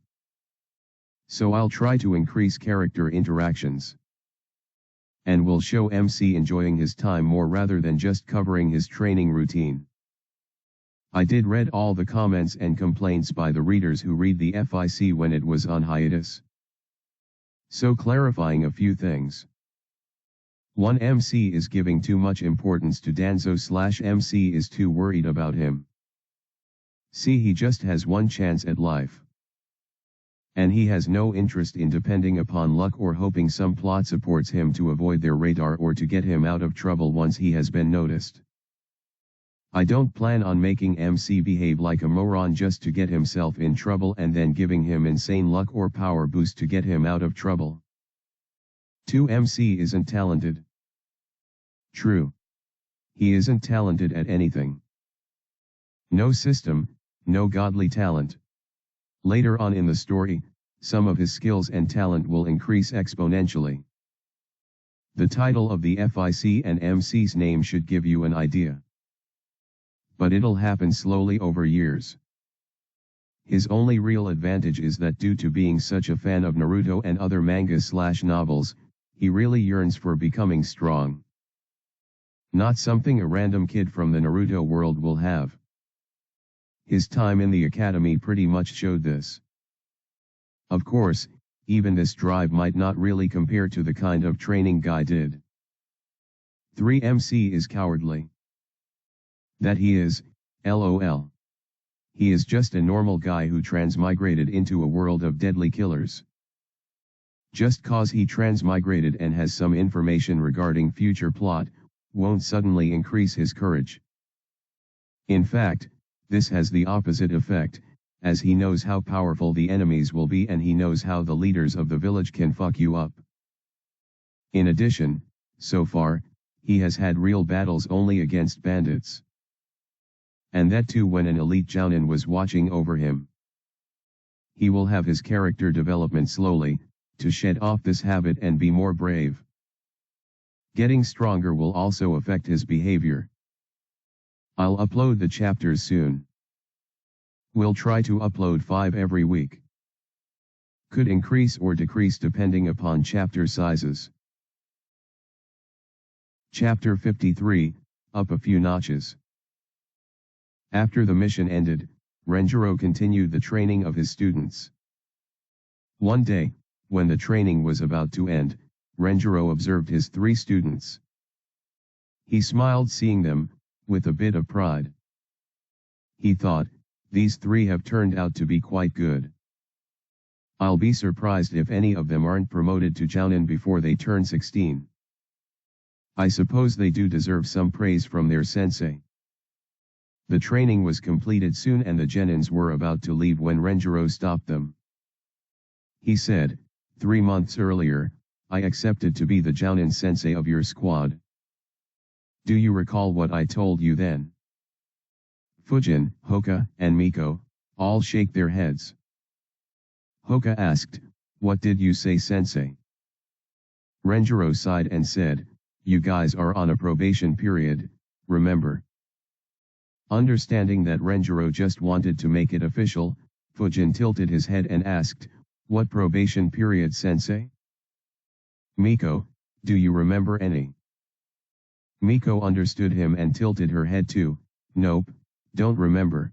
So I'll try to increase character interactions. And will show MC enjoying his time more rather than just covering his training routine. I did read all the comments and complaints by the readers who read the FIC when it was on hiatus. So clarifying a few things. 1. MC is giving too much importance to Danzo/MC is too worried about him. See, he just has one chance at life. And he has no interest in depending upon luck or hoping some plot supports him to avoid their radar or to get him out of trouble once he has been noticed. I don't plan on making MC behave like a moron just to get himself in trouble and then giving him insane luck or power boost to get him out of trouble. 2. MC isn't talented. True. He isn't talented at anything. No system, no godly talent. Later on in the story, some of his skills and talent will increase exponentially. The title of the FIC and MC's name should give you an idea. But it'll happen slowly over years. His only real advantage is that due to being such a fan of Naruto and other mangas/novels, he really yearns for becoming strong. Not something a random kid from the Naruto world will have. His time in the academy pretty much showed this. Of course, even this drive might not really compare to the kind of training Guy did. 3MC is cowardly. That he is, lol. He is just a normal guy who transmigrated into a world of deadly killers. Just cause he transmigrated and has some information regarding future plot, won't suddenly increase his courage. In fact, this has the opposite effect, as he knows how powerful the enemies will be and he knows how the leaders of the village can fuck you up. In addition, so far, he has had real battles only against bandits. And that too when an elite jounin was watching over him. He will have his character development slowly, to shed off this habit and be more brave. Getting stronger will also affect his behavior. I'll upload the chapters soon. We'll try to upload 5 every week. Could increase or decrease depending upon chapter sizes. Chapter 53, up a few notches. After the mission ended, Renjiro continued the training of his students. One day, when the training was about to end, Renjiro observed his 3 students. He smiled seeing them, with a bit of pride. He thought, these 3 have turned out to be quite good. I'll be surprised if any of them aren't promoted to jounin before they turn 16. I suppose they do deserve some praise from their sensei. The training was completed soon and the genins were about to leave when Renjiro stopped them. He said, 3 months earlier, I accepted to be the jounin sensei of your squad. Do you recall what I told you then? Fujin, Hoka, and Miko, all shake their heads. Hoka asked, what did you say sensei? Renjiro sighed and said, you guys are on a probation period, remember? Understanding that Renjiro just wanted to make it official, Fujin tilted his head and asked, what probation period sensei? Miko, do you remember any? Miko understood him and tilted her head too, nope, don't remember.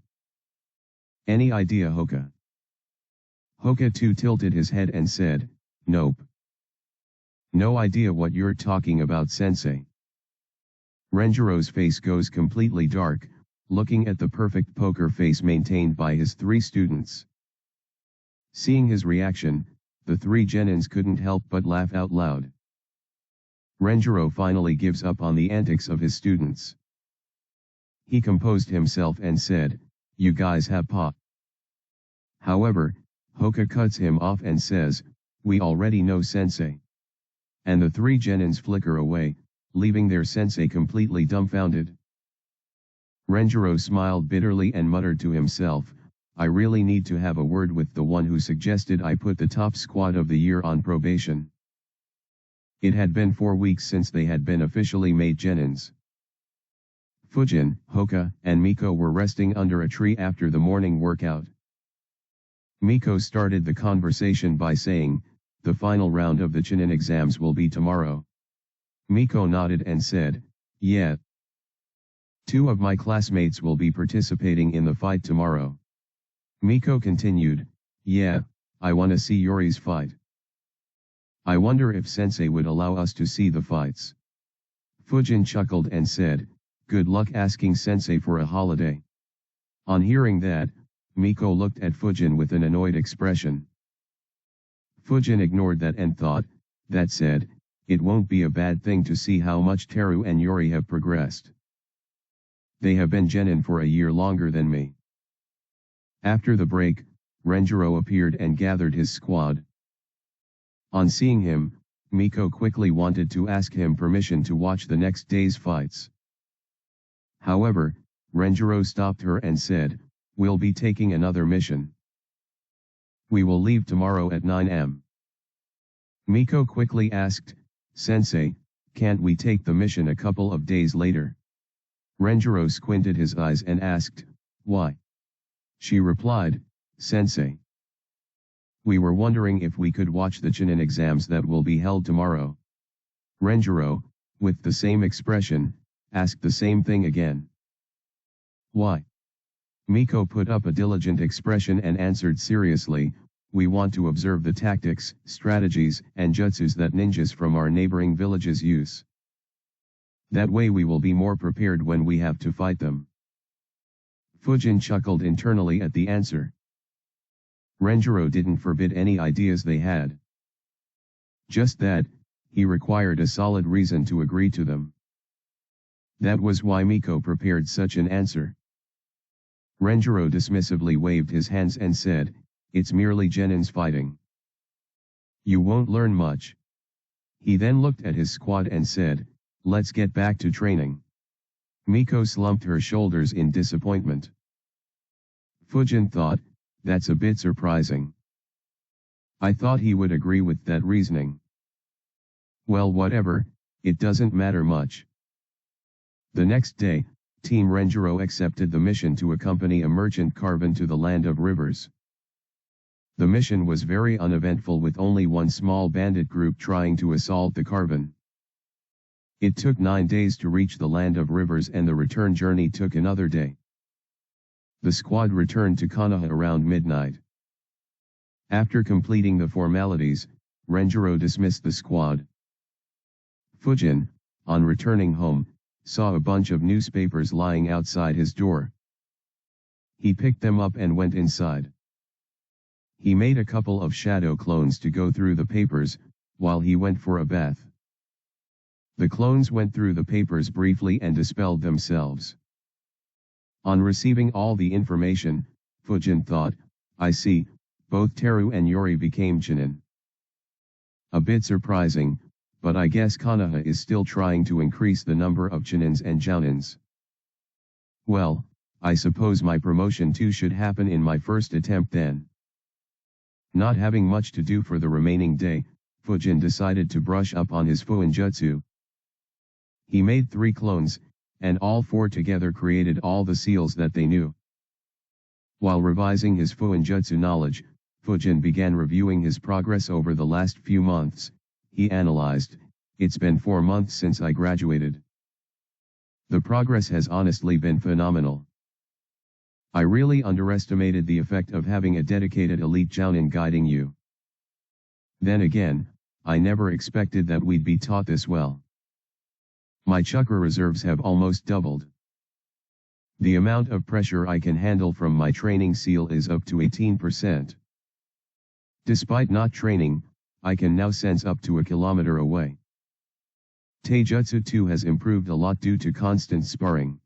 Any idea Hoka? Hoka too tilted his head and said, nope. No idea what you're talking about sensei. Renjiro's face goes completely dark, looking at the perfect poker face maintained by his 3 students. Seeing his reaction, the 3 genins couldn't help but laugh out loud. Renjiro finally gives up on the antics of his students. He composed himself and said, you guys have pop. However, Hoka cuts him off and says, we already know sensei. And the 3 genins flicker away, leaving their sensei completely dumbfounded. Renjiro smiled bitterly and muttered to himself, I really need to have a word with the one who suggested I put the top squad of the year on probation. It had been 4 weeks since they had been officially made genins. Fujin, Hoka, and Miko were resting under a tree after the morning workout. Miko started the conversation by saying, the final round of the Chunin exams will be tomorrow. Miko nodded and said, yeah. 2 of my classmates will be participating in the fight tomorrow. Miko continued, yeah, I wanna see Yuri's fight. I wonder if sensei would allow us to see the fights. Fujin chuckled and said, good luck asking sensei for a holiday. On hearing that, Miko looked at Fujin with an annoyed expression. Fujin ignored that and thought, that said, it won't be a bad thing to see how much Teru and Yuri have progressed. They have been genin for a year longer than me. After the break, Renjiro appeared and gathered his squad. On seeing him, Miko quickly wanted to ask him permission to watch the next day's fights. However, Renjiro stopped her and said, "We'll be taking another mission. We will leave tomorrow at 9 am. Miko quickly asked, "Sensei, can't we take the mission a couple of days later?" Renjiro squinted his eyes and asked, "Why?" She replied, "Sensei, we were wondering if we could watch the Chunin exams that will be held tomorrow." Renjiro, with the same expression, asked the same thing again. "Why?" Miko put up a diligent expression and answered seriously, "We want to observe the tactics, strategies, and jutsus that ninjas from our neighboring villages use. That way we will be more prepared when we have to fight them." Fujin chuckled internally at the answer. Renjiro didn't forbid any ideas they had. Just that, he required a solid reason to agree to them. That was why Miko prepared such an answer. Renjiro dismissively waved his hands and said, "It's merely genins fighting. You won't learn much." He then looked at his squad and said, "Let's get back to training." Miko slumped her shoulders in disappointment. Fujin thought, "That's a bit surprising. I thought he would agree with that reasoning." "Well, whatever, it doesn't matter much." The next day, Team Renjiro accepted the mission to accompany a merchant caravan to the land of rivers. The mission was very uneventful, with only one small bandit group trying to assault the caravan. It took 9 days to reach the land of rivers, and the return journey took another day. The squad returned to Konoha around midnight. After completing the formalities, Renjiro dismissed the squad. Fujin, on returning home, saw a bunch of newspapers lying outside his door. He picked them up and went inside. He made a couple of shadow clones to go through the papers, while he went for a bath. The clones went through the papers briefly and dispelled themselves. On receiving all the information, Fujin thought, "I see, both Teru and Yuri became Chunin. A bit surprising, but I guess Konoha is still trying to increase the number of Chunins and Jounins. Well, I suppose my promotion too should happen in my first attempt then." Not having much to do for the remaining day, Fujin decided to brush up on his Fuinjutsu. He made 3 clones, and all 4 together created all the seals that they knew. While revising his Fuinjutsu knowledge, Fujin began reviewing his progress over the last few months. He analyzed, "It's been 4 months since I graduated. The progress has honestly been phenomenal. I really underestimated the effect of having a dedicated elite jounin guiding you. Then again, I never expected that we'd be taught this well. My chakra reserves have almost doubled. The amount of pressure I can handle from my training seal is up to 18%. Despite not training, I can now sense up to a kilometer away. Taijutsu too has improved a lot due to constant sparring.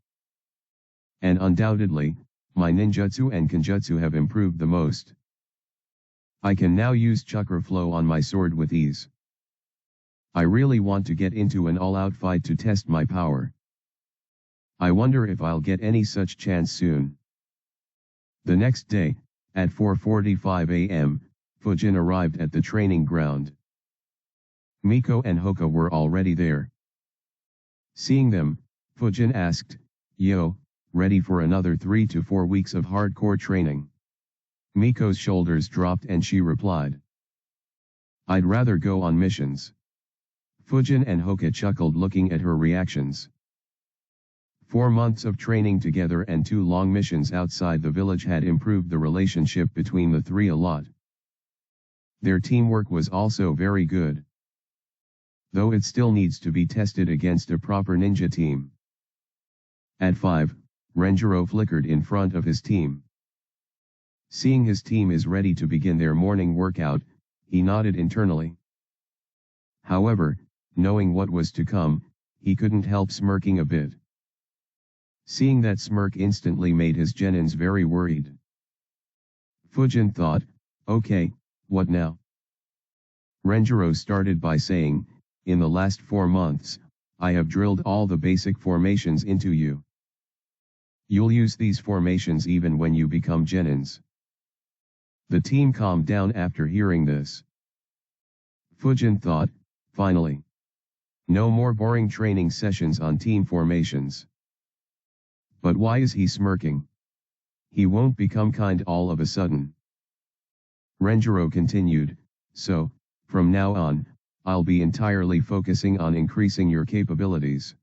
And undoubtedly, my ninjutsu and kenjutsu have improved the most. I can now use chakra flow on my sword with ease. I really want to get into an all-out fight to test my power. I wonder if I'll get any such chance soon." The next day, at 4:45 am, Fujin arrived at the training ground. Miko and Hoka were already there. Seeing them, Fujin asked, "Yo, ready for another 3 to 4 weeks of hardcore training?" Miko's shoulders dropped and she replied, "I'd rather go on missions." Fujin and Hoka chuckled looking at her reactions. 4 months of training together and 2 long missions outside the village had improved the relationship between the 3 a lot. Their teamwork was also very good, though it still needs to be tested against a proper ninja team. At 5, Renjiro flickered in front of his team. Seeing his team is ready to begin their morning workout, he nodded internally. However, knowing what was to come, he couldn't help smirking a bit. Seeing that smirk instantly made his genins very worried. Fujin thought, "Okay, what now?" Renjiro started by saying, in the last 4 months, I have drilled all the basic formations into you. You'll use these formations even when you become genins. The team calmed down after hearing this. Fujin thought, finally. No more boring training sessions on team formations. But why is he smirking? He won't become kind all of a sudden. Renjiro continued, so, from now on, I'll be entirely focusing on increasing your capabilities.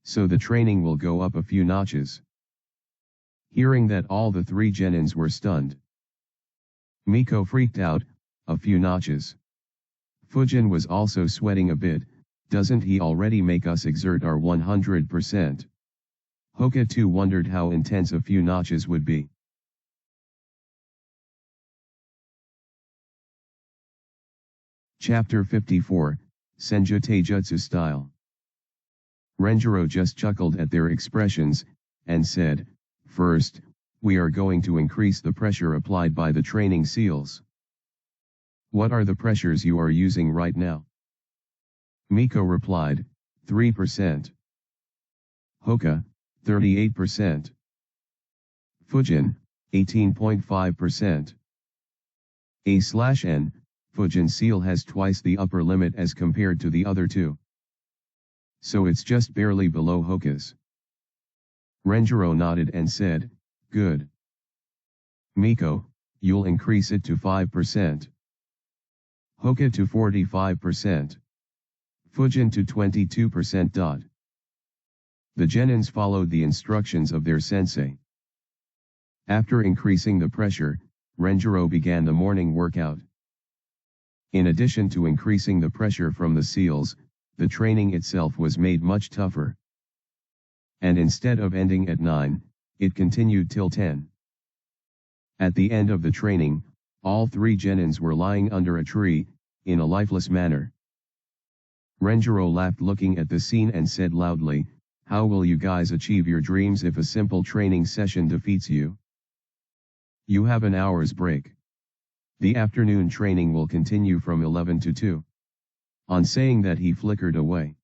So the training will go up a few notches. Hearing that, all the 3 genins were stunned. Miko freaked out, a few notches. Fujin was also sweating a bit, doesn't he already make us exert our 100%? Hoka too wondered how intense a few notches would be. Chapter 54, Senju Taijutsu Style. Renjiro just chuckled at their expressions, and said, first, we are going to increase the pressure applied by the training seals. What are the pressures you are using right now? Miko replied, 3%. Hoka, 38%. Fujin, 18.5%. A/N, Fujin seal has twice the upper limit as compared to the other 2. So it's just barely below Hoka's. Renjiro nodded and said, good. Miko, you'll increase it to 5%. Hoka to 45%. Fujin to 22%. The genins followed the instructions of their sensei. After increasing the pressure, Renjiro began the morning workout. In addition to increasing the pressure from the seals, the training itself was made much tougher. And instead of ending at 9, it continued till 10. At the end of the training, all 3 genins were lying under a tree, in a lifeless manner. Renjiro laughed looking at the scene and said loudly, how will you guys achieve your dreams if a simple training session defeats you? You have an hour's break. The afternoon training will continue from 11 to 2. On saying that, he flickered away.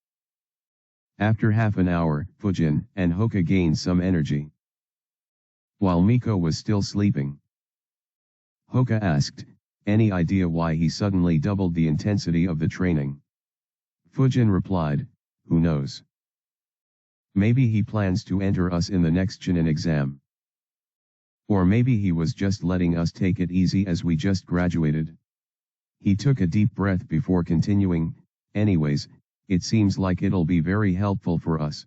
After half an hour, Fujin and Hoka gained some energy, while Miko was still sleeping. Hoka asked, any idea why he suddenly doubled the intensity of the training? Fujin replied, who knows? Maybe he plans to enter us in the next Chunin exam. Or maybe he was just letting us take it easy as we just graduated. He took a deep breath before continuing, anyways, it seems like it'll be very helpful for us.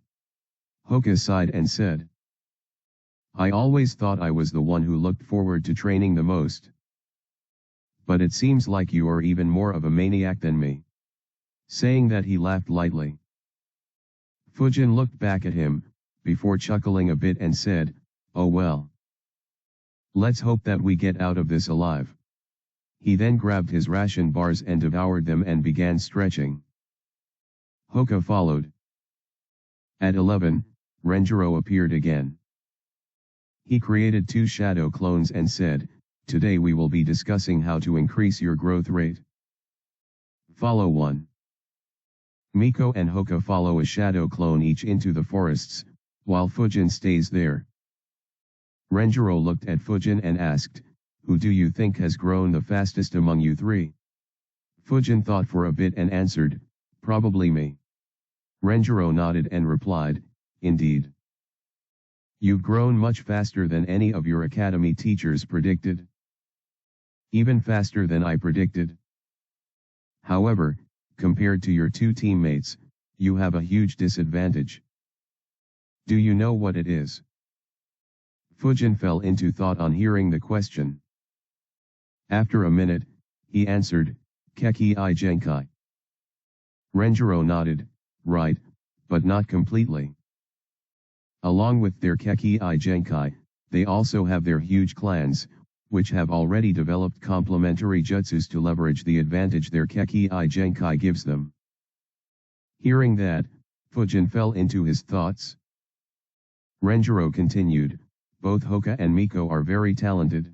Hoka sighed and said, I always thought I was the one who looked forward to training the most. But it seems like you are even more of a maniac than me. Saying that, he laughed lightly. Fujin looked back at him, before chuckling a bit and said, oh well. Let's hope that we get out of this alive. He then grabbed his ration bars and devoured them and began stretching. Hoka followed. At 11, Renjiro appeared again. He created 2 shadow clones and said, today we will be discussing how to increase your growth rate. Follow 1. Miko and Hoka follow a shadow clone each into the forests, while Fujin stays there. Renjiro looked at Fujin and asked, who do you think has grown the fastest among you 3? Fujin thought for a bit and answered, probably me. Renjiro nodded and replied, indeed. You've grown much faster than any of your academy teachers predicted. Even faster than I predicted. However, compared to your 2 teammates, you have a huge disadvantage. Do you know what it is? Fujin fell into thought on hearing the question. After a minute, he answered, Kekkei Genkai. Renjiro nodded, right, but not completely. Along with their Kekkei Genkai, they also have their huge clans, which have already developed complementary jutsus to leverage the advantage their Kekkei Genkai gives them. Hearing that, Fujin fell into his thoughts. Renjiro continued, both Hoka and Miko are very talented.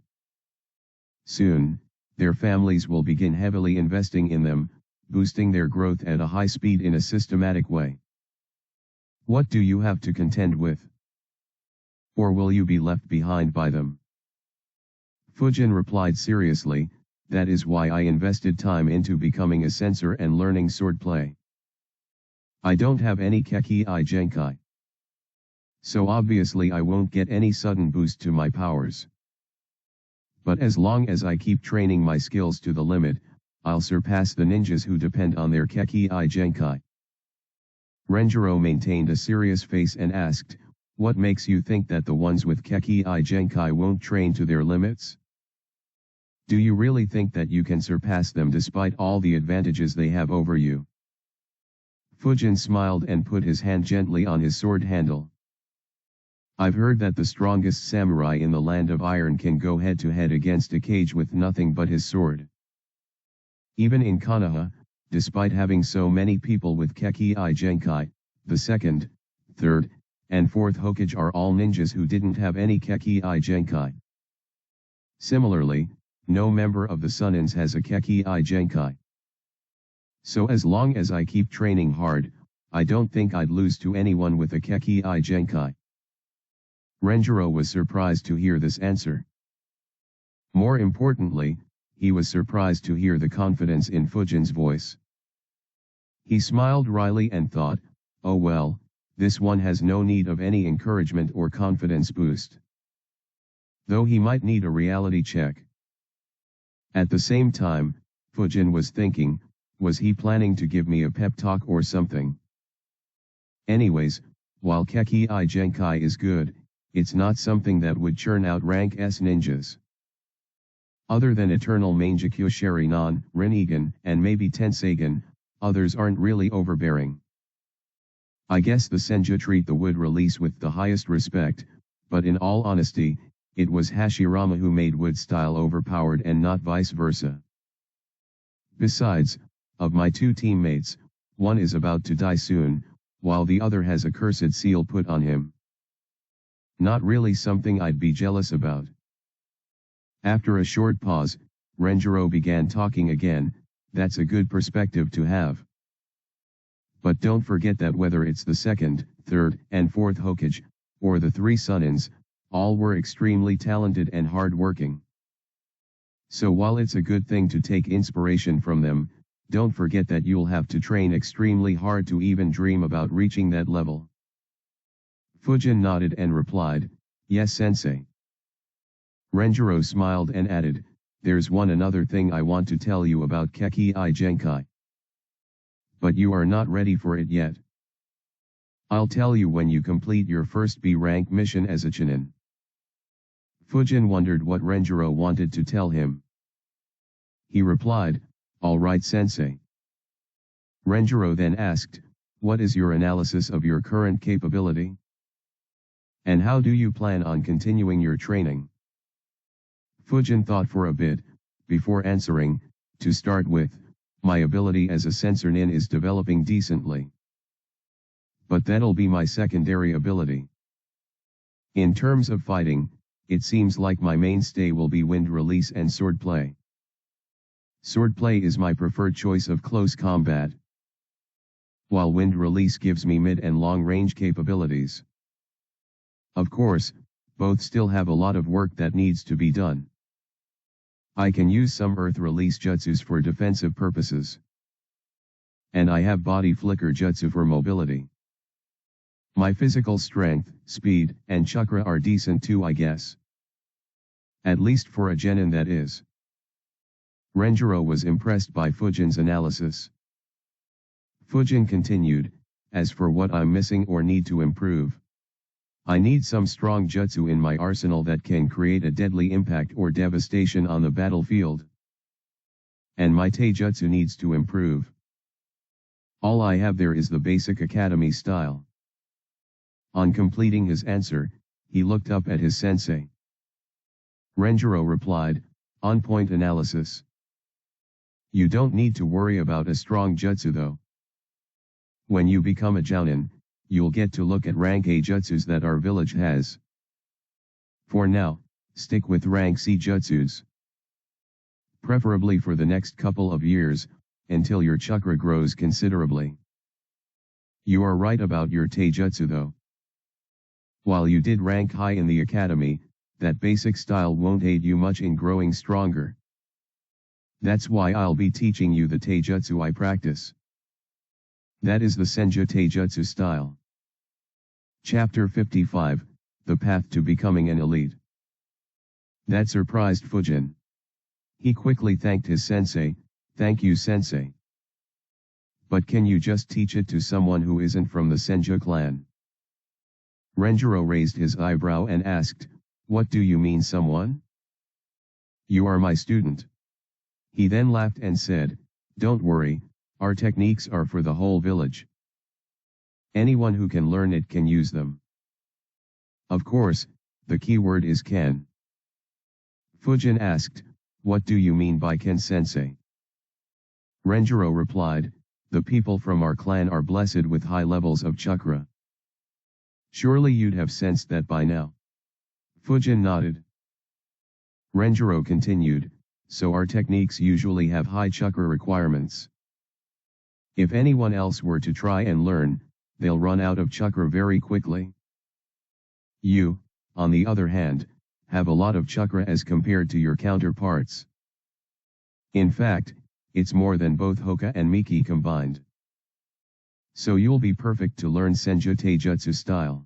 Soon, their families will begin heavily investing in them, boosting their growth at a high speed in a systematic way. What do you have to contend with? Or will you be left behind by them? Fujin replied seriously, that is why I invested time into becoming a sensor and learning swordplay. I don't have any Keki I Genkai. So obviously I won't get any sudden boost to my powers. But as long as I keep training my skills to the limit, I'll surpass the ninjas who depend on their Keki I Genkai. Renjiro maintained a serious face and asked, what makes you think that the ones with Keki I Genkai won't train to their limits? Do you really think that you can surpass them despite all the advantages they have over you? Fujin smiled and put his hand gently on his sword handle. I've heard that the strongest samurai in the land of iron can go head to head against a cage with nothing but his sword. Even in Konoha, despite having so many people with Keki I Genkai, the second, third, and fourth Hokage are all ninjas who didn't have any Keki I Genkai. Similarly, no member of the Sunin's has a Keki I Genkai. So as long as I keep training hard, I don't think I'd lose to anyone with a Keki I Genkai. Renjiro was surprised to hear this answer. More importantly, he was surprised to hear the confidence in Fujin's voice. He smiled wryly and thought, oh well, this one has no need of any encouragement or confidence boost. Though he might need a reality check. At the same time, Fujin was thinking, was he planning to give me a pep talk or something? Anyways, while Keki I Genkai is good, it's not something that would churn out rank S ninjas. Other than Eternal Mangekyo Sharingan, Rinnegan, and maybe Tensegan, others aren't really overbearing. I guess the Senjutsu the would release with the highest respect, but in all honesty, it was Hashirama who made wood style overpowered and not vice versa. Besides, of my two teammates, one is about to die soon, while the other has a cursed seal put on him. Not really something I'd be jealous about. After a short pause, Renjiro began talking again, that's a good perspective to have. But don't forget that whether it's the second, third, and fourth Hokage, or the three Sunins, all were extremely talented and hard-working. So while it's a good thing to take inspiration from them, don't forget that you'll have to train extremely hard to even dream about reaching that level. Fujin nodded and replied, yes sensei. Renjiro smiled and added, there's another thing I want to tell you about Keki I Genkai. But you are not ready for it yet. I'll tell you when you complete your first B rank mission as a Chunin. Fujin wondered what Renjiro wanted to tell him. He replied, all right sensei. Renjiro then asked, what is your analysis of your current capability? And how do you plan on continuing your training? Fujin thought for a bit, before answering, to start with, my ability as a sensor nin is developing decently. But that'll be my secondary ability. In terms of fighting, it seems like my mainstay will be wind release and swordplay. Swordplay is my preferred choice of close combat, while wind release gives me mid and long range capabilities. Of course, both still have a lot of work that needs to be done. I can use some earth release jutsus for defensive purposes. And I have body flicker jutsu for mobility. My physical strength, speed, and chakra are decent too I guess. At least for a genin that is. Renjiro was impressed by Fujin's analysis. Fujin continued, as for what I'm missing or need to improve. I need some strong jutsu in my arsenal that can create a deadly impact or devastation on the battlefield. And my taijutsu needs to improve. All I have there is the basic academy style. On completing his answer, he looked up at his sensei. Renjiro replied, on point analysis. You don't need to worry about a strong jutsu though. When you become a jounin, you'll get to look at rank A jutsus that our village has. For now, stick with rank C jutsus. preferably for the next couple of years, until your chakra grows considerably. You are right about your taijutsu though. While you did rank high in the academy, that basic style won't aid you much in growing stronger. That's why I'll be teaching you the taijutsu I practice. That is the Senju Taijutsu style. Chapter 55, The Path to Becoming an Elite. That surprised Fujin. He quickly thanked his sensei. Thank you, sensei. But can you just teach it to someone who isn't from the Senju clan? Renjiro raised his eyebrow and asked, what do you mean, someone? You are my student. He then laughed and said, don't worry, our techniques are for the whole village. Anyone who can learn it can use them. Of course, the key word is can. Fujin asked, what do you mean by can, sensei? Renjiro replied, the people from our clan are blessed with high levels of chakra. Surely you'd have sensed that by now. Fujin nodded. Renjiro continued, so our techniques usually have high chakra requirements. If anyone else were to try and learn, they'll run out of chakra very quickly. You, on the other hand, have a lot of chakra as compared to your counterparts. In fact, it's more than both Hoka and Miki combined. So you'll be perfect to learn Senju Taijutsu style.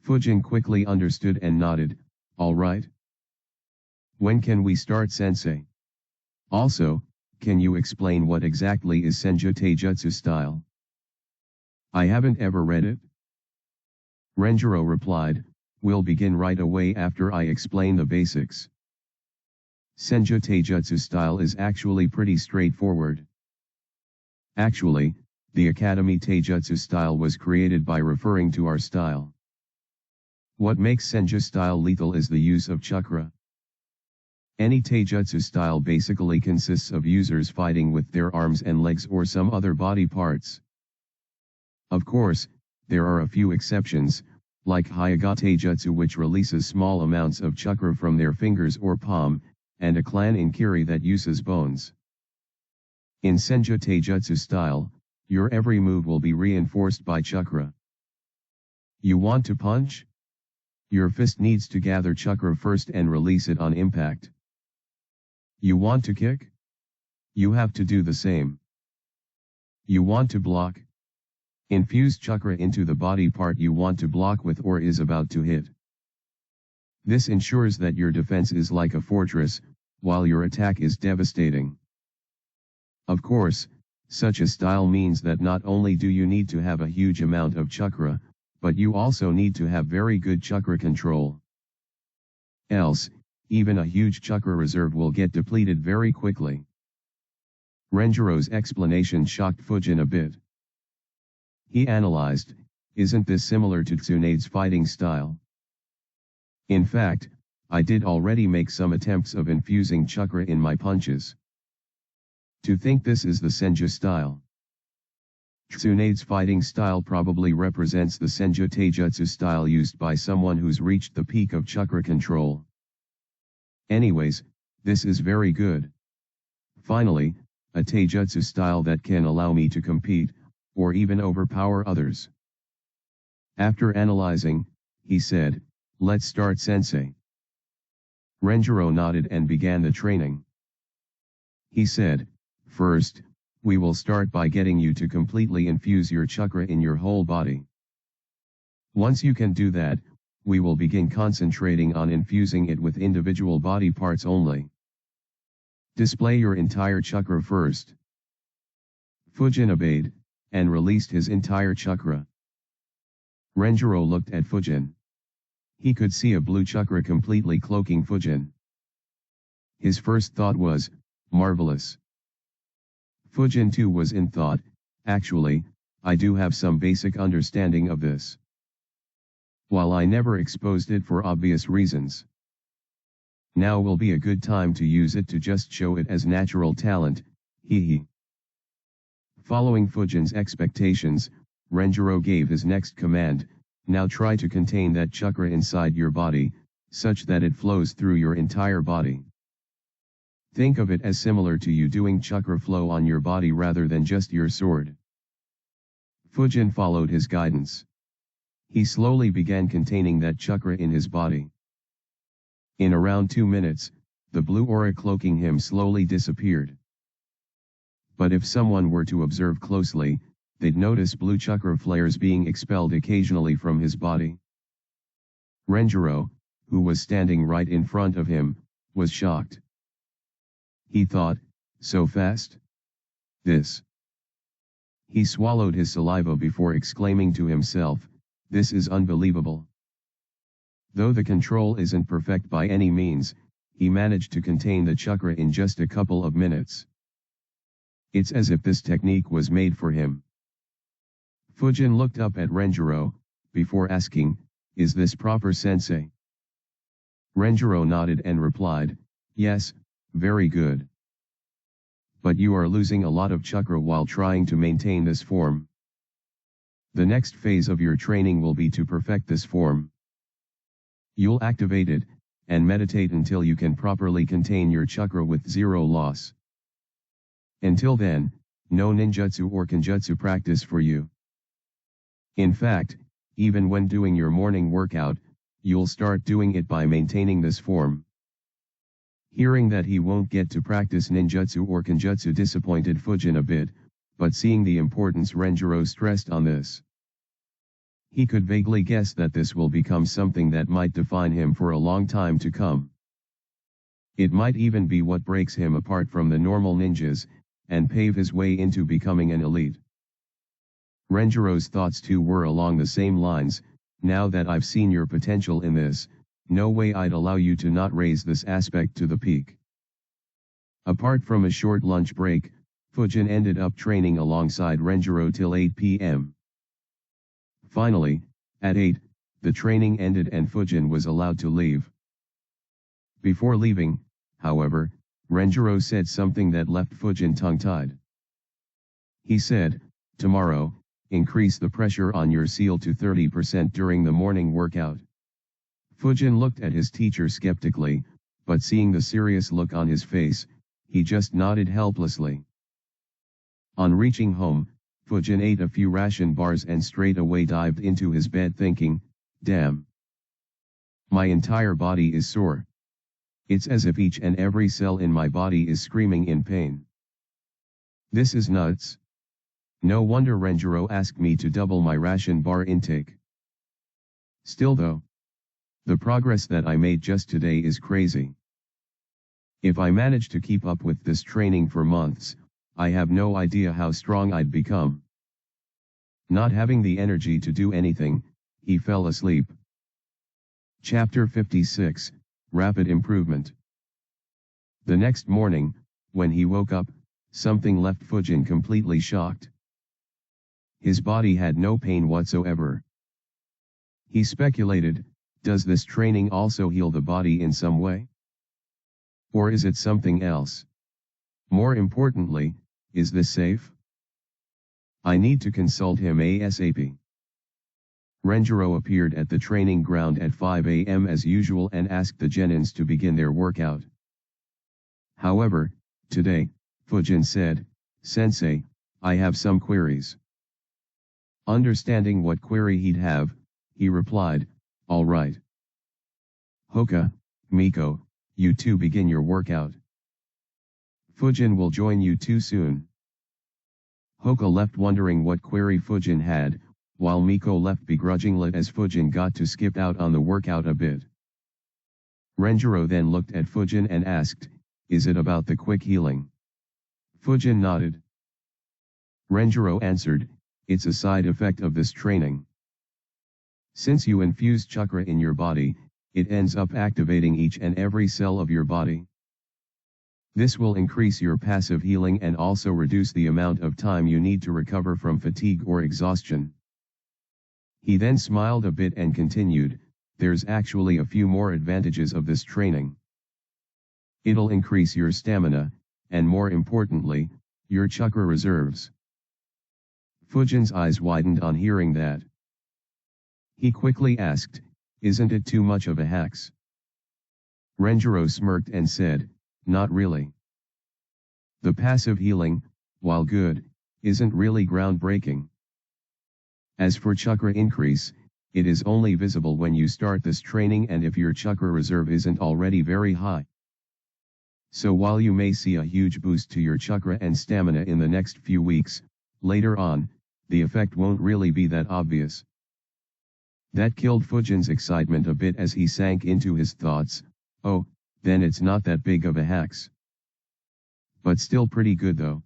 Fujin quickly understood and nodded, all right. When can we start, sensei? Also, can you explain what exactly is Senju Taijutsu style? I haven't ever read it. Renjiro replied, we'll begin right away after I explain the basics. Senju Taijutsu style is actually pretty straightforward. Actually, the Academy Taijutsu style was created by referring to our style. What makes Senju style lethal is the use of chakra. Any Taijutsu style basically consists of users fighting with their arms and legs or some other body parts. Of course, there are a few exceptions, like Hyuga Taijutsu, which releases small amounts of chakra from their fingers or palm, and a clan in Kiri that uses bones. In Senju Taijutsu style, your every move will be reinforced by chakra. You want to punch? Your fist needs to gather chakra first and release it on impact. You want to kick? You have to do the same. You want to block? Infuse chakra into the body part you want to block with or is about to hit. This ensures that your defense is like a fortress, while your attack is devastating. Of course, such a style means that not only do you need to have a huge amount of chakra, but you also need to have very good chakra control. Else, even a huge chakra reserve will get depleted very quickly. Renjiro's explanation shocked Fujin a bit. He analyzed, isn't this similar to Tsunade's fighting style? In fact, I did already make some attempts of infusing chakra in my punches. To think this is the Senju style. Tsunade's fighting style probably represents the Senju Taijutsu style used by someone who's reached the peak of chakra control. Anyways, this is very good. Finally, a Taijutsu style that can allow me to compete, or even overpower others. After analyzing, he said, let's start, sensei. Renjiro nodded and began the training. He said, first, we will start by getting you to completely infuse your chakra in your whole body. Once you can do that, we will begin concentrating on infusing it with individual body parts only. Display your entire chakra first. Fujin obeyed, and released his entire chakra. Renjiro looked at Fujin. He could see a blue chakra completely cloaking Fujin. His first thought was, marvelous. Fujin too was in thought, actually, I do have some basic understanding of this. While I never exposed it for obvious reasons. Now will be a good time to use it to just show it as natural talent, hee. Following Fujin's expectations, Renjiro gave his next command, now try to contain that chakra inside your body, such that it flows through your entire body. Think of it as similar to you doing chakra flow on your body rather than just your sword. Fujin followed his guidance. He slowly began containing that chakra in his body. In around 2 minutes, the blue aura cloaking him slowly disappeared. But if someone were to observe closely, they'd notice blue chakra flares being expelled occasionally from his body. Renjiro, who was standing right in front of him, was shocked. He thought, so fast? This. He swallowed his saliva before exclaiming to himself, this is unbelievable. Though the control isn't perfect by any means, he managed to contain the chakra in just a couple of minutes. It's as if this technique was made for him. Fujin looked up at Renjiro, before asking, is this proper sensei? Renjiro nodded and replied, yes, very good. But you are losing a lot of chakra while trying to maintain this form. The next phase of your training will be to perfect this form. You'll activate it, and meditate until you can properly contain your chakra with zero loss. Until then, no ninjutsu or kenjutsu practice for you. In fact, even when doing your morning workout, you'll start doing it by maintaining this form. Hearing that he won't get to practice ninjutsu or kenjutsu disappointed Fujin a bit, but seeing the importance Renjiro stressed on this, he could vaguely guess that this will become something that might define him for a long time to come. It might even be what breaks him apart from the normal ninjas, and pave his way into becoming an elite. Renjiro's thoughts too were along the same lines. Now that I've seen your potential in this, no way I'd allow you to not raise this aspect to the peak. Apart from a short lunch break, Fujin ended up training alongside Renjiro till 8 p.m. Finally, at 8, the training ended and Fujin was allowed to leave. Before leaving, however, Renjiro said something that left Fujin tongue-tied. He said, tomorrow, increase the pressure on your seal to 30% during the morning workout. Fujin looked at his teacher skeptically, but seeing the serious look on his face, he just nodded helplessly. On reaching home, Fujin ate a few ration bars and straight away dived into his bed thinking, damn. My entire body is sore. It's as if each and every cell in my body is screaming in pain. This is nuts. No wonder Renjiro asked me to double my ration bar intake. Still though, the progress that I made just today is crazy. If I manage to keep up with this training for months, I have no idea how strong I'd become. Not having the energy to do anything, he fell asleep. Chapter 56, Rapid Improvement. The next morning, when he woke up, something left Fujin completely shocked. His body had no pain whatsoever. He speculated, does this training also heal the body in some way? Or is it something else? More importantly, is this safe? I need to consult him ASAP. Renjiro appeared at the training ground at 5 a.m. as usual and asked the genins to begin their workout. However, today, Fujin said, Sensei, I have some queries. Understanding what query he'd have, he replied, all right. Hoka, Miko, you two begin your workout. Fujin will join you too soon. Hoka left wondering what query Fujin had, while Miko left begrudgingly as Fujin got to skip out on the workout a bit. Renjiro then looked at Fujin and asked, is it about the quick healing? Fujin nodded. Renjiro answered, it's a side effect of this training. Since you infuse chakra in your body, it ends up activating each and every cell of your body. This will increase your passive healing and also reduce the amount of time you need to recover from fatigue or exhaustion. He then smiled a bit and continued, there's actually a few more advantages of this training. It'll increase your stamina, and more importantly, your chakra reserves. Fujin's eyes widened on hearing that. He quickly asked, isn't it too much of a hex? Renjiro smirked and said, not really. The passive healing, while good, isn't really groundbreaking. As for chakra increase, it is only visible when you start this training and if your chakra reserve isn't already very high. So while you may see a huge boost to your chakra and stamina in the next few weeks, later on, the effect won't really be that obvious. That killed Fujin's excitement a bit as he sank into his thoughts. Oh, then it's not that big of a hacks. But still pretty good though.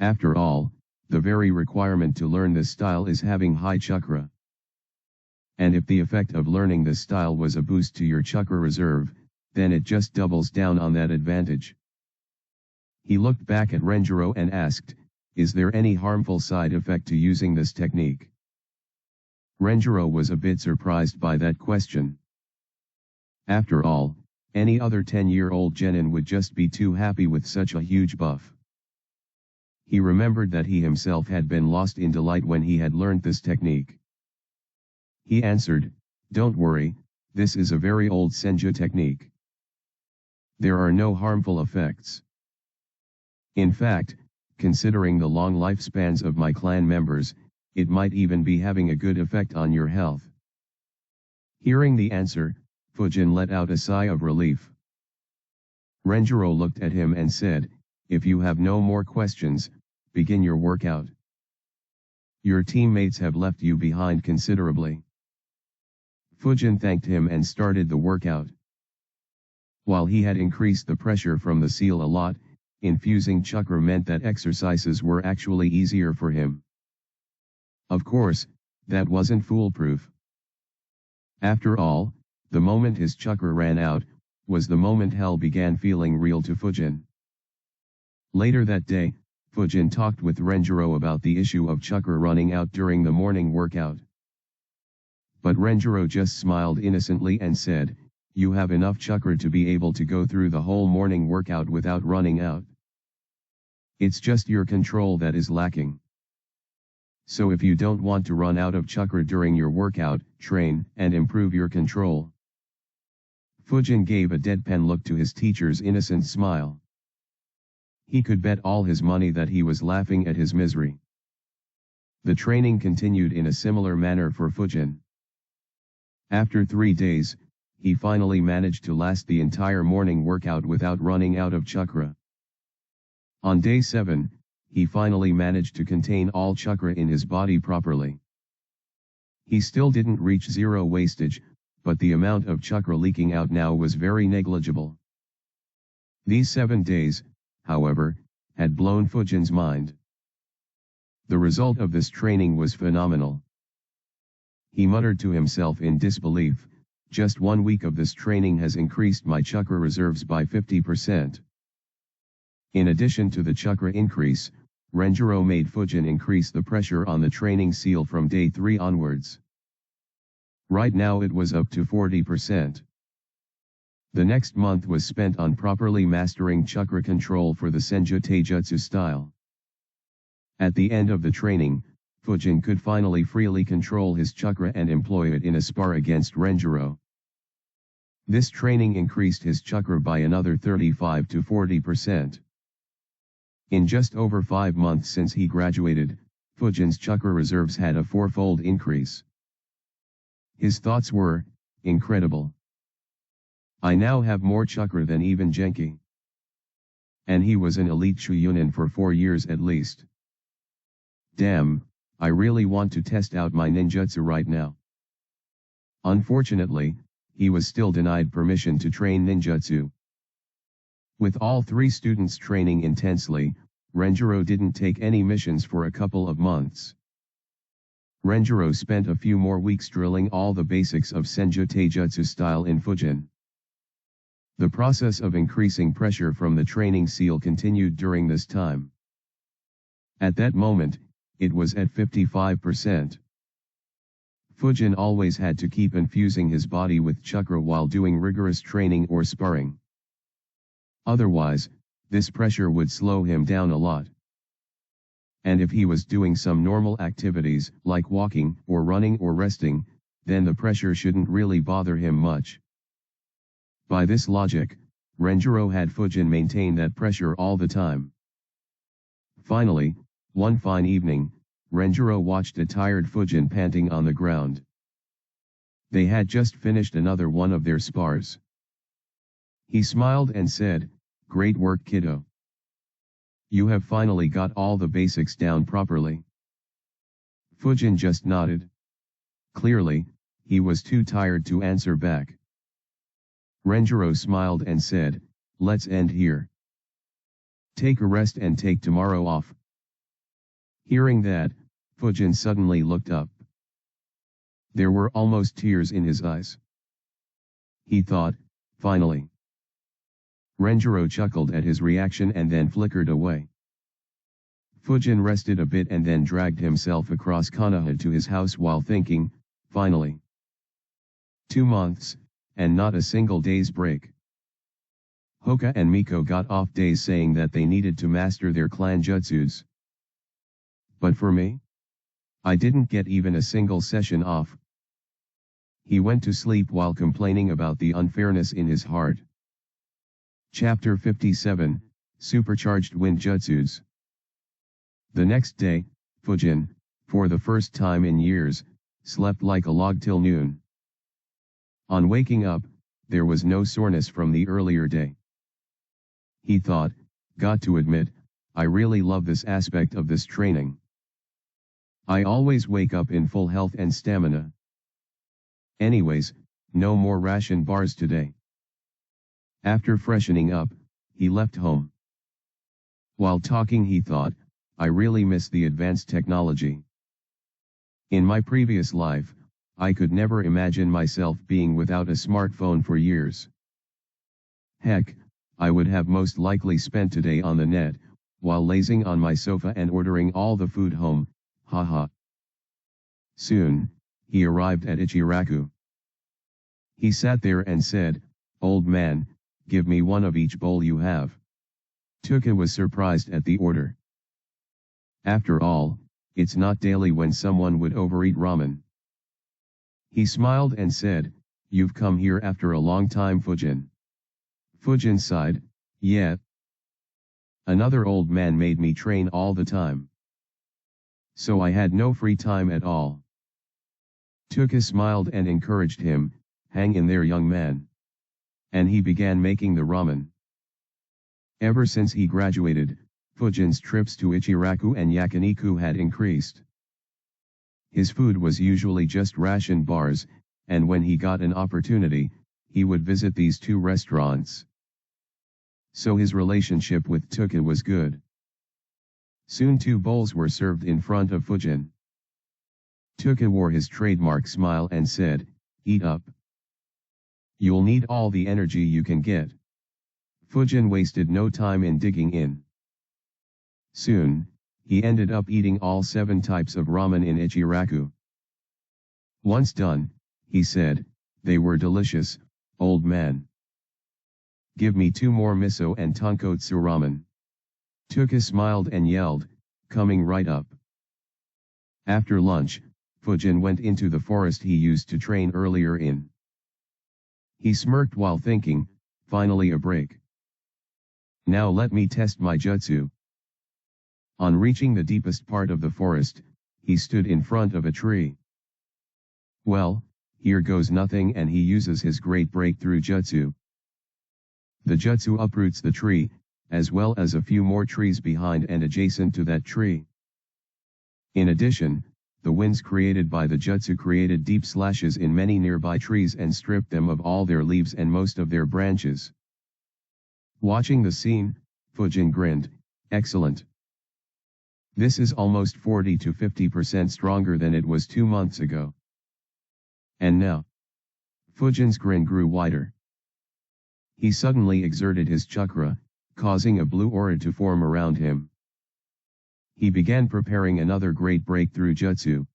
After all, the very requirement to learn this style is having high chakra. And if the effect of learning this style was a boost to your chakra reserve, then it just doubles down on that advantage. He looked back at Renjiro and asked, is there any harmful side effect to using this technique? Renjiro was a bit surprised by that question. After all, any other 10-year-old genin would just be too happy with such a huge buff. He remembered that he himself had been lost in delight when he had learned this technique. He answered, don't worry, this is a very old Senju technique. There are no harmful effects. In fact, considering the long lifespans of my clan members, it might even be having a good effect on your health. Hearing the answer, Fujin let out a sigh of relief. Renjiro looked at him and said, if you have no more questions, begin your workout. Your teammates have left you behind considerably. Fujin thanked him and started the workout. While he had increased the pressure from the seal a lot, infusing chakra meant that exercises were actually easier for him. Of course, that wasn't foolproof. After all, the moment his chakra ran out, was the moment hell began feeling real to Fujin. Later that day, Fujin talked with Renjiro about the issue of chakra running out during the morning workout. But Renjiro just smiled innocently and said, you have enough chakra to be able to go through the whole morning workout without running out. It's just your control that is lacking. So if you don't want to run out of chakra during your workout, train and improve your control. Fujin gave a deadpan look to his teacher's innocent smile. He could bet all his money that he was laughing at his misery. The training continued in a similar manner for Fujin. After 3 days, he finally managed to last the entire morning workout without running out of chakra. On day 7, he finally managed to contain all chakra in his body properly. He still didn't reach zero wastage, but the amount of chakra leaking out now was very negligible. These 7 days, however, had blown Fujin's mind. The result of this training was phenomenal. He muttered to himself in disbelief, just 1 week of this training has increased my chakra reserves by 50%. In addition to the chakra increase, Renjiro made Fujin increase the pressure on the training seal from day 3 onwards. Right now it was up to 40%. The next month was spent on properly mastering chakra control for the Senju Taijutsu style. At the end of the training, Fujin could finally freely control his chakra and employ it in a spar against Renjiro. This training increased his chakra by another 35 to 40%. In just over 5 months since he graduated, Fujin's chakra reserves had a 4-fold increase. His thoughts were, incredible. I now have more chakra than even Genki. And he was an elite Chuunin for 4 years at least. Damn, I really want to test out my ninjutsu right now. Unfortunately, he was still denied permission to train ninjutsu. With all 3 students training intensely, Renjiro didn't take any missions for a couple of months. Renjiro spent a few more weeks drilling all the basics of Senju Taijutsu style in Fujin. The process of increasing pressure from the training seal continued during this time. At that moment, it was at 55%. Fujin always had to keep infusing his body with chakra while doing rigorous training or sparring. Otherwise, this pressure would slow him down a lot. And if he was doing some normal activities, like walking, or running or resting, then the pressure shouldn't really bother him much. By this logic, Renjiro had Fujin maintain that pressure all the time. Finally, one fine evening, Renjiro watched a tired Fujin panting on the ground. They had just finished another one of their spars. He smiled and said, "Great work, kiddo. You have finally got all the basics down properly." Fujin just nodded. Clearly, he was too tired to answer back. Renjiro smiled and said, "Let's end here. Take a rest and take tomorrow off." Hearing that, Fujin suddenly looked up. There were almost tears in his eyes. He thought, finally. Renjiro chuckled at his reaction and then flickered away. Fujin rested a bit and then dragged himself across Konoha to his house while thinking, finally. 2 months, and not a single day's break. Hoka and Miko got off days saying that they needed to master their clan jutsus. But for me? I didn't get even a single session off. He went to sleep while complaining about the unfairness in his heart. Chapter 57, Supercharged Wind Jutsus. The next day, Fujin, for the first time in years, slept like a log till noon. On waking up, there was no soreness from the earlier day. He thought, got to admit, I really love this aspect of this training. I always wake up in full health and stamina. Anyways, no more ration bars today. After freshening up, he left home. While talking he thought, I really miss the advanced technology. In my previous life, I could never imagine myself being without a smartphone for years. Heck, I would have most likely spent today on the net, while lazing on my sofa and ordering all the food home, haha. Soon, he arrived at Ichiraku. He sat there and said, "Old man, give me one of each bowl you have." Tuka was surprised at the order. After all, it's not daily when someone would overeat ramen. He smiled and said, "You've come here after a long time, Fujin." Fujin sighed, "Yeah. Another old man made me train all the time. So I had no free time at all." Tuka smiled and encouraged him, "Hang in there, young man." And he began making the ramen. Ever since he graduated, Fujin's trips to Ichiraku and Yakiniku had increased. His food was usually just ration bars, and when he got an opportunity, he would visit these two restaurants. So his relationship with Tuka was good. Soon 2 bowls were served in front of Fujin. Tuka wore his trademark smile and said, "Eat up. You'll need all the energy you can get." Fujin wasted no time in digging in. Soon, he ended up eating all 7 types of ramen in Ichiraku. Once done, he said, "They were delicious, old man. Give me 2 more miso and tonkotsu ramen." Tuka smiled and yelled, "Coming right up." After lunch, Fujin went into the forest he used to train earlier in. He smirked while thinking, finally a break. Now let me test my jutsu. On reaching the deepest part of the forest, he stood in front of a tree. Well, here goes nothing, and he uses his great breakthrough jutsu. The jutsu uproots the tree, as well as a few more trees behind and adjacent to that tree. In addition, the winds created by the jutsu created deep slashes in many nearby trees and stripped them of all their leaves and most of their branches. Watching the scene, Fujin grinned, "Excellent. This is almost 40 to 50% stronger than it was 2 months ago." And now, Fujin's grin grew wider. He suddenly exerted his chakra, causing a blue aura to form around him. He began preparing another great breakthrough jutsu.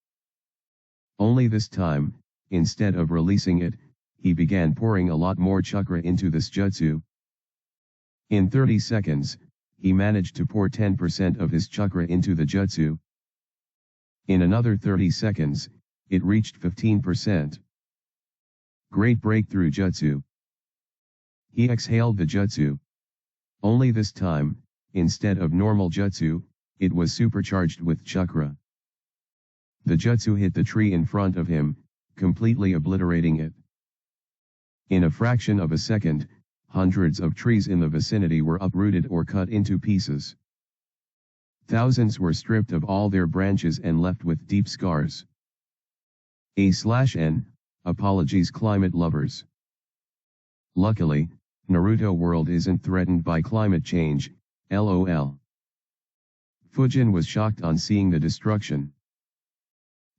Only this time, instead of releasing it, he began pouring a lot more chakra into this jutsu. In 30 seconds, he managed to pour 10% of his chakra into the jutsu. In another 30 seconds, it reached 15%. Great breakthrough jutsu. He exhaled the jutsu. Only this time, instead of normal jutsu, it was supercharged with chakra. The jutsu hit the tree in front of him, completely obliterating it. In a fraction of a second, hundreds of trees in the vicinity were uprooted or cut into pieces. Thousands were stripped of all their branches and left with deep scars. A/N, apologies climate lovers. Luckily, Naruto world isn't threatened by climate change, lol. Fujin was shocked on seeing the destruction.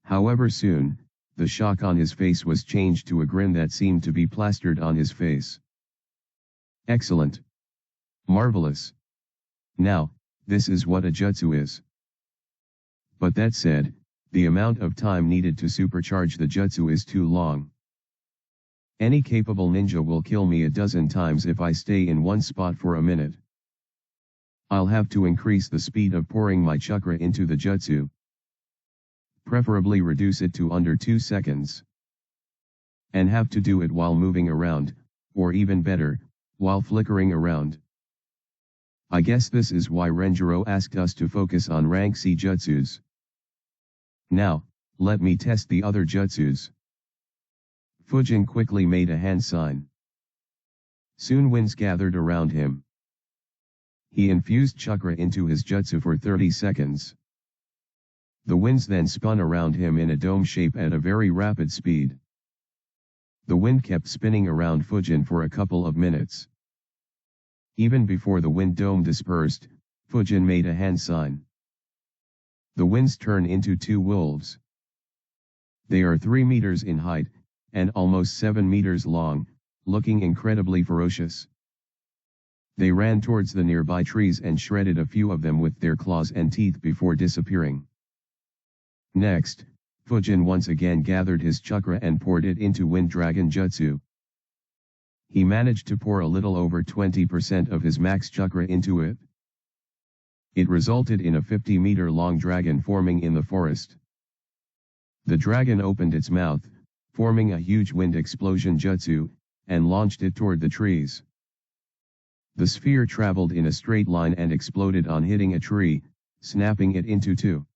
However soon, the shock on his face was changed to a grin that seemed to be plastered on his face. Excellent. Marvelous. Now, this is what a jutsu is. But that said, the amount of time needed to supercharge the jutsu is too long. Any capable ninja will kill me a dozen times if I stay in one spot for a minute. I'll have to increase the speed of pouring my chakra into the jutsu. Preferably reduce it to under 2 seconds. And have to do it while moving around, or even better, while flickering around. I guess this is why Renjiro asked us to focus on rank C jutsus. Now, let me test the other jutsus. Fujin quickly made a hand sign. Soon winds gathered around him. He infused chakra into his jutsu for 30 seconds. The winds then spun around him in a dome shape at a very rapid speed. The wind kept spinning around Fujin for a couple of minutes. Even before the wind dome dispersed, Fujin made a hand sign. The winds turn into two wolves. They are 3 meters in height, and almost 7 meters long, looking incredibly ferocious. They ran towards the nearby trees and shredded a few of them with their claws and teeth before disappearing. Next, Fujin once again gathered his chakra and poured it into Wind Dragon Jutsu. He managed to pour a little over 20% of his max chakra into it. It resulted in a 50-meter-long dragon forming in the forest. The dragon opened its mouth, forming a huge wind explosion jutsu, and launched it toward the trees. The sphere traveled in a straight line and exploded on hitting a tree, snapping it into two.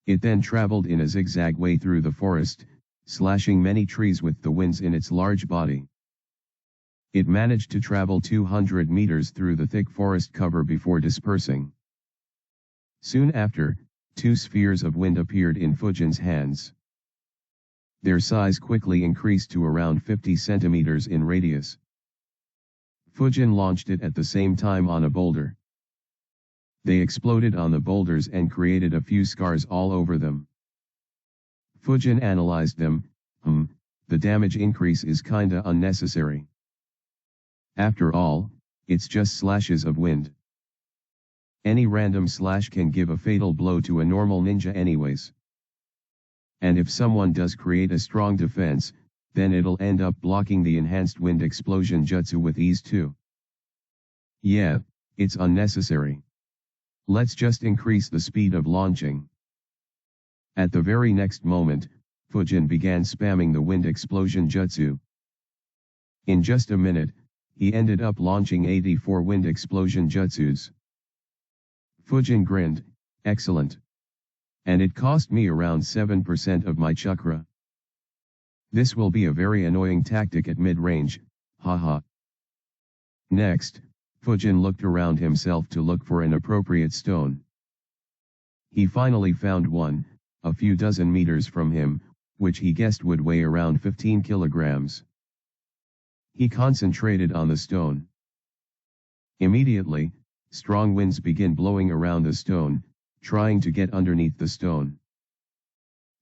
It then traveled in a zigzag way through the forest, slashing many trees with the winds in its large body. It managed to travel 200 meters through the thick forest cover before dispersing. Soon after, 2 spheres of wind appeared in Fujin's hands. Their size quickly increased to around 50 centimeters in radius. Fujin launched it at the same time on a boulder. They exploded on the boulders and created a few scars all over them. Fujin analyzed them. The damage increase is kinda unnecessary. After all, it's just slashes of wind. Any random slash can give a fatal blow to a normal ninja anyways. And if someone does create a strong defense, then it'll end up blocking the enhanced wind explosion jutsu with ease too. Yeah, it's unnecessary. Let's just increase the speed of launching. At the very next moment, Fujin began spamming the wind explosion jutsu. In just a minute, he ended up launching 84 wind explosion jutsus. Fujin grinned, excellent. And it cost me around 7% of my chakra. This will be a very annoying tactic at mid-range, haha. Next, Fujin looked around himself to look for an appropriate stone. He finally found one, a few dozen meters from him, which he guessed would weigh around 15 kilograms. He concentrated on the stone. Immediately, strong winds began blowing around the stone, trying to get underneath the stone.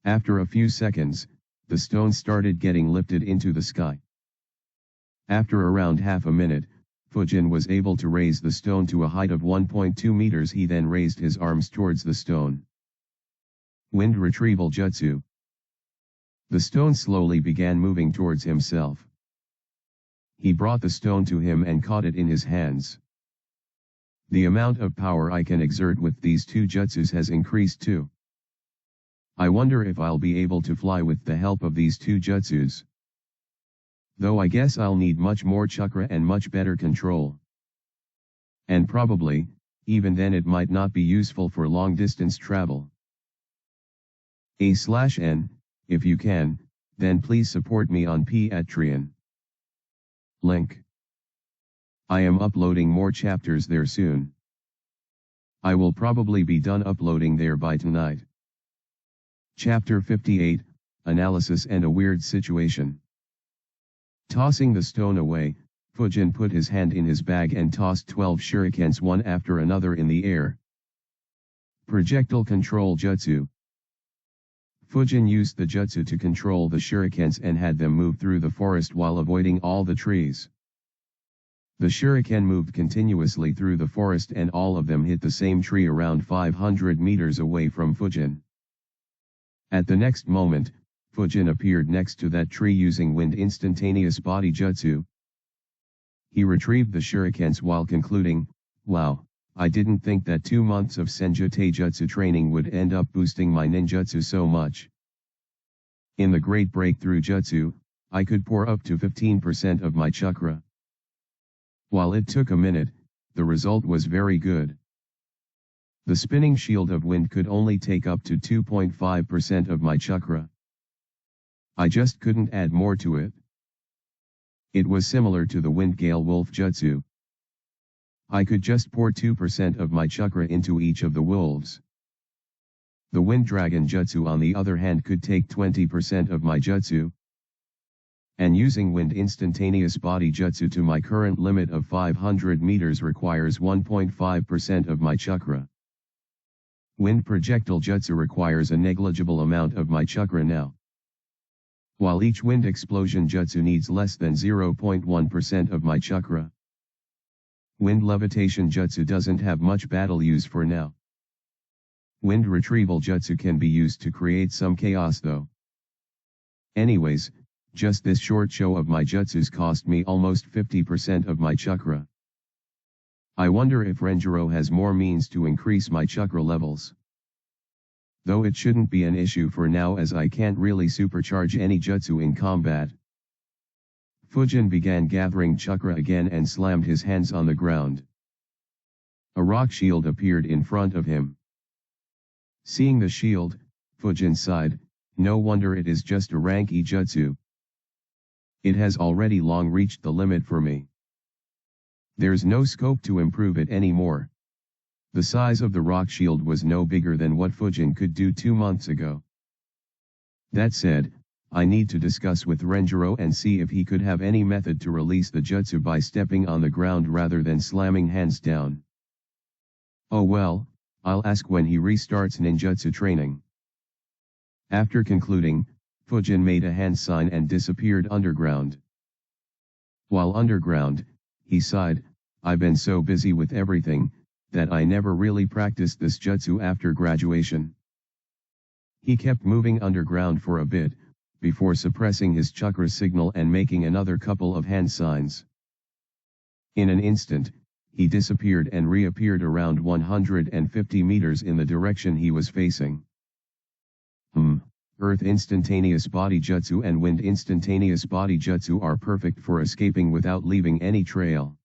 After a few seconds, the stone started getting lifted into the sky. After around half a minute, Fujin was able to raise the stone to a height of 1.2 meters. He then raised his arms towards the stone. Wind Retrieval Jutsu. The stone slowly began moving towards himself. He brought the stone to him and caught it in his hands. The amount of power I can exert with these two jutsus has increased too. I wonder if I'll be able to fly with the help of these two jutsus. Though I guess I'll need much more chakra and much better control. And probably, even then it might not be useful for long distance travel. A/N, if you can, then please support me on Patreon. Link. I am uploading more chapters there soon. I will probably be done uploading there by tonight. Chapter 58, Analysis and a Weird Situation. Tossing the stone away, Fujin put his hand in his bag and tossed 12 shurikens one after another in the air. Projectile Control Jutsu. Fujin used the jutsu to control the shurikens and had them move through the forest while avoiding all the trees. The shuriken moved continuously through the forest and all of them hit the same tree around 500 meters away from Fujin. At the next moment, Fujin appeared next to that tree using Wind Instantaneous Body Jutsu. He retrieved the shurikens while concluding, "Wow, I didn't think that 2 months of Senjutei Jutsu training would end up boosting my ninjutsu so much. In the Great Breakthrough Jutsu, I could pour up to 15% of my chakra. While it took a minute, the result was very good. The Spinning Shield of Wind could only take up to 2.5% of my chakra. I just couldn't add more to it. It was similar to the Wind Gale Wolf Jutsu. I could just pour 2% of my chakra into each of the wolves. The Wind Dragon Jutsu on the other hand could take 20% of my jutsu. And using Wind Instantaneous Body Jutsu to my current limit of 500 meters requires 1.5% of my chakra. Wind Projectile Jutsu requires a negligible amount of my chakra now. While each Wind Explosion Jutsu needs less than 0.1% of my chakra. Wind Levitation Jutsu doesn't have much battle use for now. Wind Retrieval Jutsu can be used to create some chaos though. Anyways, just this short show of my jutsus cost me almost 50% of my chakra. I wonder if Renjiro has more means to increase my chakra levels. Though it shouldn't be an issue for now as I can't really supercharge any jutsu in combat. Fujin began gathering chakra again and slammed his hands on the ground. A rock shield appeared in front of him. Seeing the shield, Fujin sighed, no wonder it is just a rank E jutsu. It has already long reached the limit for me. There's no scope to improve it anymore. The size of the rock shield was no bigger than what Fujin could do 2 months ago. That said, I need to discuss with Renjiro and see if he could have any method to release the jutsu by stepping on the ground rather than slamming hands down. Oh well, I'll ask when he restarts ninjutsu training. After concluding, Fujin made a hand sign and disappeared underground. While underground, he sighed, I've been so busy with everything, that I never really practiced this jutsu after graduation. He kept moving underground for a bit, before suppressing his chakra signal and making another couple of hand signs. In an instant, he disappeared and reappeared around 150 meters in the direction he was facing. Earth Instantaneous Body Jutsu and Wind Instantaneous Body Jutsu are perfect for escaping without leaving any trail.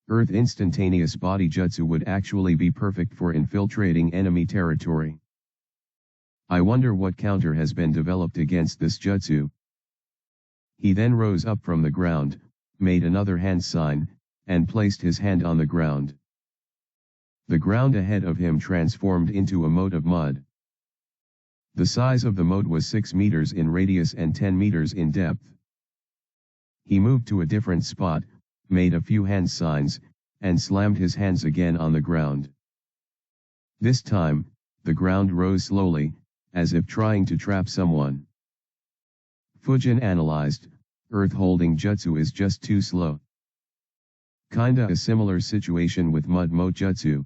Earth Instantaneous Body Jutsu would actually be perfect for infiltrating enemy territory. I wonder what counter has been developed against this jutsu. He then rose up from the ground, made another hand sign, and placed his hand on the ground. The ground ahead of him transformed into a moat of mud. The size of the moat was 6 meters in radius and 10 meters in depth. He moved to a different spot, made a few hand signs, and slammed his hands again on the ground. This time, the ground rose slowly, as if trying to trap someone. Fujin analyzed, earth-holding jutsu is just too slow. Kinda a similar situation with mud moat jutsu.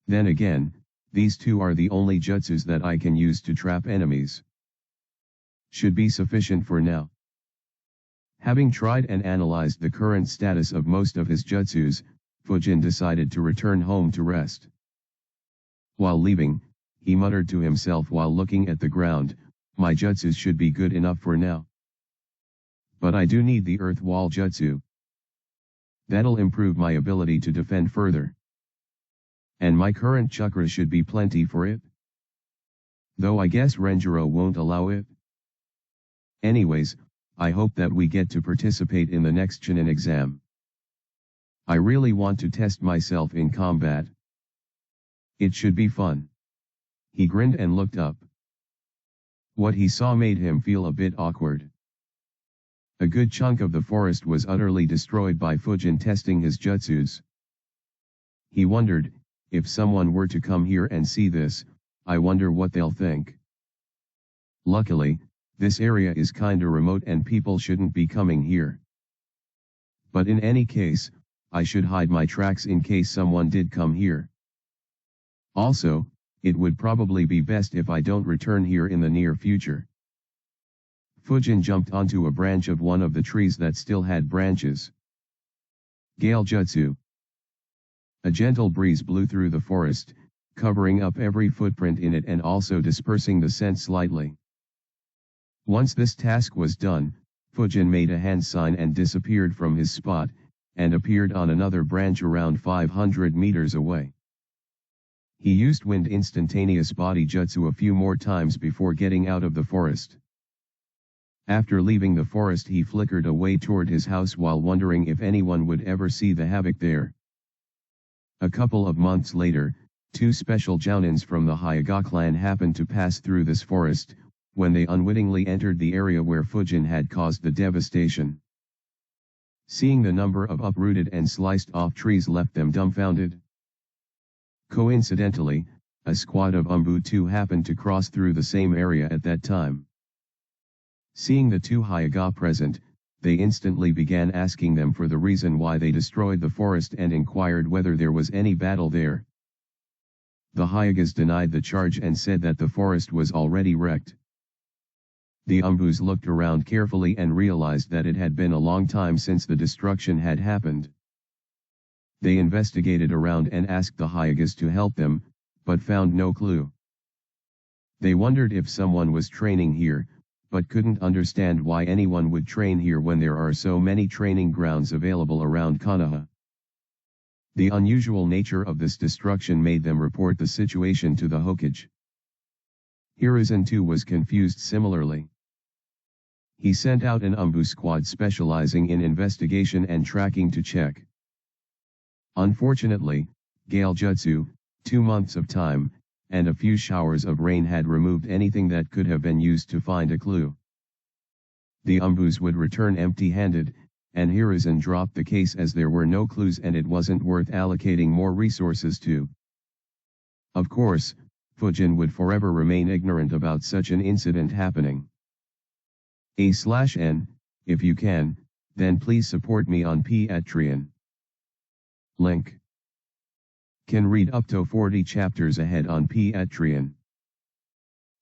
Then again, these two are the only jutsus that I can use to trap enemies. Should be sufficient for now. Having tried and analyzed the current status of most of his jutsus, Fujin decided to return home to rest. While leaving, he muttered to himself while looking at the ground, my jutsus should be good enough for now. But I do need the earth wall jutsu. That'll improve my ability to defend further. And my current chakra should be plenty for it. Though I guess Renjiro won't allow it. Anyways, I hope that we get to participate in the next Chunin exam. I really want to test myself in combat. It should be fun. He grinned and looked up. What he saw made him feel a bit awkward. A good chunk of the forest was utterly destroyed by Fujin testing his jutsus. He wondered, if someone were to come here and see this, I wonder what they'll think. Luckily, this area is kinda remote and people shouldn't be coming here. But in any case, I should hide my tracks in case someone did come here. Also, it would probably be best if I don't return here in the near future. Fujin jumped onto a branch of one of the trees that still had branches. Gale Jutsu. A gentle breeze blew through the forest, covering up every footprint in it and also dispersing the scent slightly. Once this task was done, Fujin made a hand sign and disappeared from his spot, and appeared on another branch around 500 meters away. He used Wind Instantaneous Body Jutsu a few more times before getting out of the forest. After leaving the forest he flickered away toward his house while wondering if anyone would ever see the havoc there. A couple of months later, two special jounins from the Hyuga clan happened to pass through this forest, when they unwittingly entered the area where Fujin had caused the devastation. Seeing the number of uprooted and sliced off trees left them dumbfounded. Coincidentally, a squad of Umbu too happened to cross through the same area at that time. Seeing the two Hyuga present, they instantly began asking them for the reason why they destroyed the forest and inquired whether there was any battle there. The Hyugas denied the charge and said that the forest was already wrecked. The Umbus looked around carefully and realized that it had been a long time since the destruction had happened. They investigated around and asked the Hyugas to help them, but found no clue. They wondered if someone was training here, but couldn't understand why anyone would train here when there are so many training grounds available around Konoha. The unusual nature of this destruction made them report the situation to the Hokage. Hiruzen too was confused similarly. He sent out an Umbu squad specializing in investigation and tracking to check. Unfortunately, Gale Jutsu, 2 months of time, and a few showers of rain had removed anything that could have been used to find a clue. The Umbus would return empty-handed, and Hiruzen dropped the case as there were no clues and it wasn't worth allocating more resources to. Of course, Fujin would forever remain ignorant about such an incident happening. A/N, if you can, then please support me on Patreon. Link. Can read up to 40 chapters ahead on Patreon.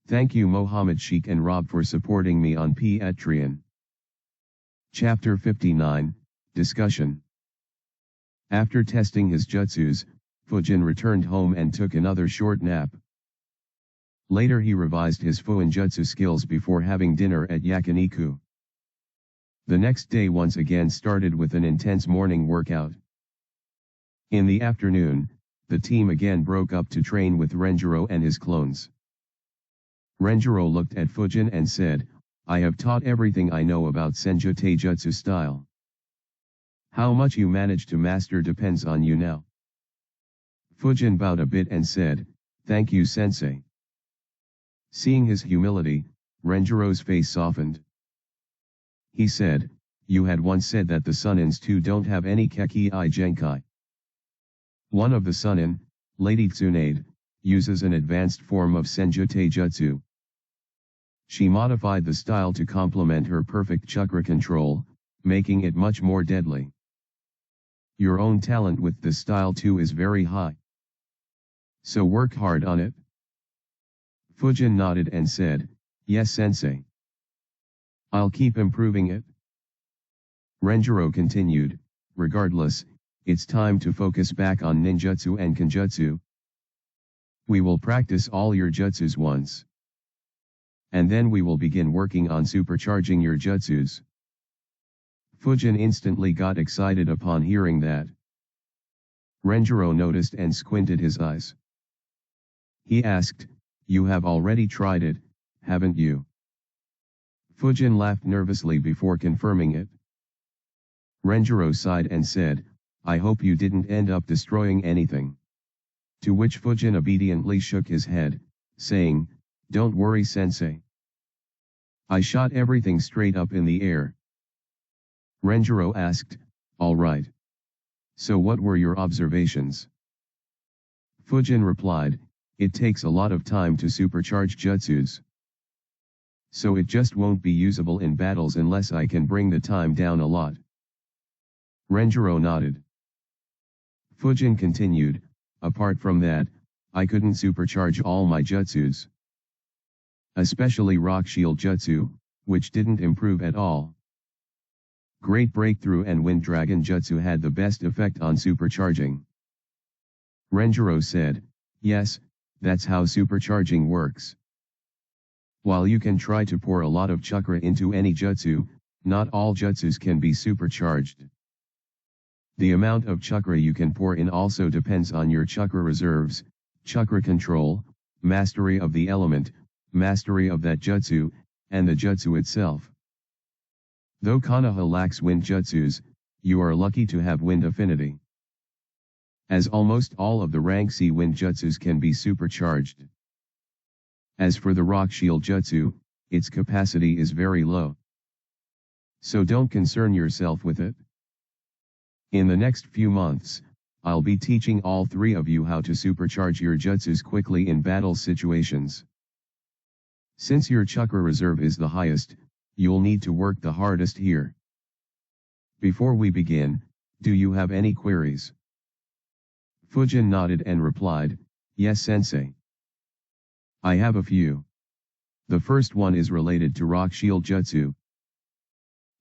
Thank you Mohammed Sheikh and Rob for supporting me on Patreon. Chapter 59, Discussion. After testing his jutsus, Fujin returned home and took another short nap. Later he revised his Fuinjutsu skills before having dinner at yakiniku. The next day once again started with an intense morning workout. In the afternoon, the team again broke up to train with Renjiro and his clones. Renjiro looked at Fujin and said, I have taught everything I know about Senjutei Jutsu style. How much you manage to master depends on you now. Fujin bowed a bit and said, Thank you sensei. Seeing his humility, Renjiro's face softened. He said, You had once said that the Sunins too don't have any Kekii Genkai. One of the Sunin, Lady Tsunade, uses an advanced form of Senjutei Jutsu. She modified the style to complement her perfect chakra control, making it much more deadly. Your own talent with this style too is very high. So work hard on it. Fujin nodded and said, Yes sensei. I'll keep improving it. Renjiro continued, Regardless, it's time to focus back on ninjutsu and kenjutsu. We will practice all your jutsus once. And then we will begin working on supercharging your jutsus. Fujin instantly got excited upon hearing that. Renjiro noticed and squinted his eyes. He asked, "You have already tried it, haven't you?" Fujin laughed nervously before confirming it. Renjiro sighed and said, "I hope you didn't end up destroying anything." To which Fujin obediently shook his head, saying, "Don't worry, sensei. I shot everything straight up in the air." Renjiro asked, "All right. So what were your observations?" Fujin replied, "It takes a lot of time to supercharge jutsus. So it just won't be usable in battles unless I can bring the time down a lot." Renjiro nodded. Fujin continued, "Apart from that, I couldn't supercharge all my jutsus. Especially Rock Shield Jutsu, which didn't improve at all. Great Breakthrough and Wind Dragon Jutsu had the best effect on supercharging." Renjiro said, "Yes, that's how supercharging works. While you can try to pour a lot of chakra into any jutsu, not all jutsus can be supercharged. The amount of chakra you can pour in also depends on your chakra reserves, chakra control, mastery of the element, mastery of that jutsu, and the jutsu itself. Though Konoha lacks wind jutsus, you are lucky to have wind affinity, as almost all of the rank C wind jutsus can be supercharged. As for the Rock Shield Jutsu, its capacity is very low. So don't concern yourself with it. In the next few months, I'll be teaching all three of you how to supercharge your jutsus quickly in battle situations. Since your chakra reserve is the highest, you'll need to work the hardest here. Before we begin, do you have any queries?" Fujin nodded and replied, "Yes, sensei. I have a few. The first one is related to Rock Shield Jutsu.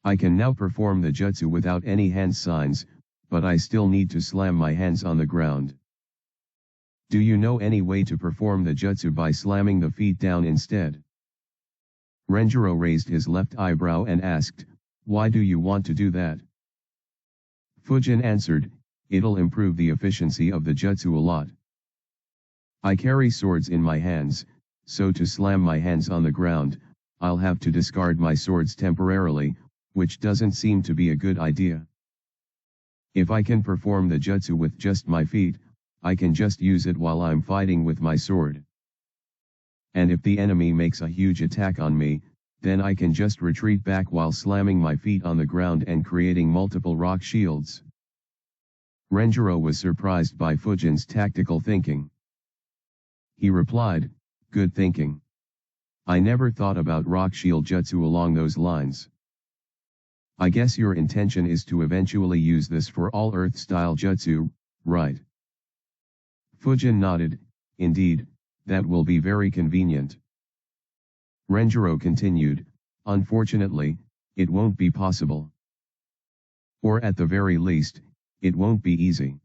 I can now perform the jutsu without any hand signs, but I still need to slam my hands on the ground. Do you know any way to perform the jutsu by slamming the feet down instead?" Renjiro raised his left eyebrow and asked, "Why do you want to do that?" Fujin answered, "It'll improve the efficiency of the jutsu a lot. I carry swords in my hands, so to slam my hands on the ground, I'll have to discard my swords temporarily, which doesn't seem to be a good idea. If I can perform the jutsu with just my feet, I can just use it while I'm fighting with my sword. And if the enemy makes a huge attack on me, then I can just retreat back while slamming my feet on the ground and creating multiple rock shields." Renjiro was surprised by Fujin's tactical thinking. He replied, "Good thinking. I never thought about Rock Shield Jutsu along those lines. I guess your intention is to eventually use this for all Earth-style Jutsu, right?" Fujin nodded, "Indeed, that will be very convenient." Renjiro continued, "Unfortunately, it won't be possible. Or at the very least, it won't be easy.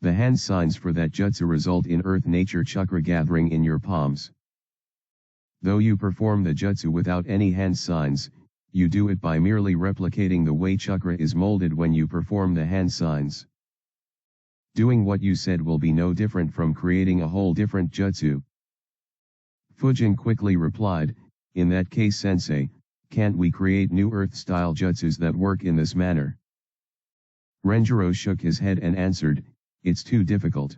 The hand signs for that jutsu result in Earth Nature Chakra gathering in your palms. Though you perform the jutsu without any hand signs, you do it by merely replicating the way chakra is molded when you perform the hand signs. Doing what you said will be no different from creating a whole different jutsu." Fujin quickly replied, "In that case, sensei, can't we create new Earth-style jutsus that work in this manner?" Renjiro shook his head and answered, "It's too difficult.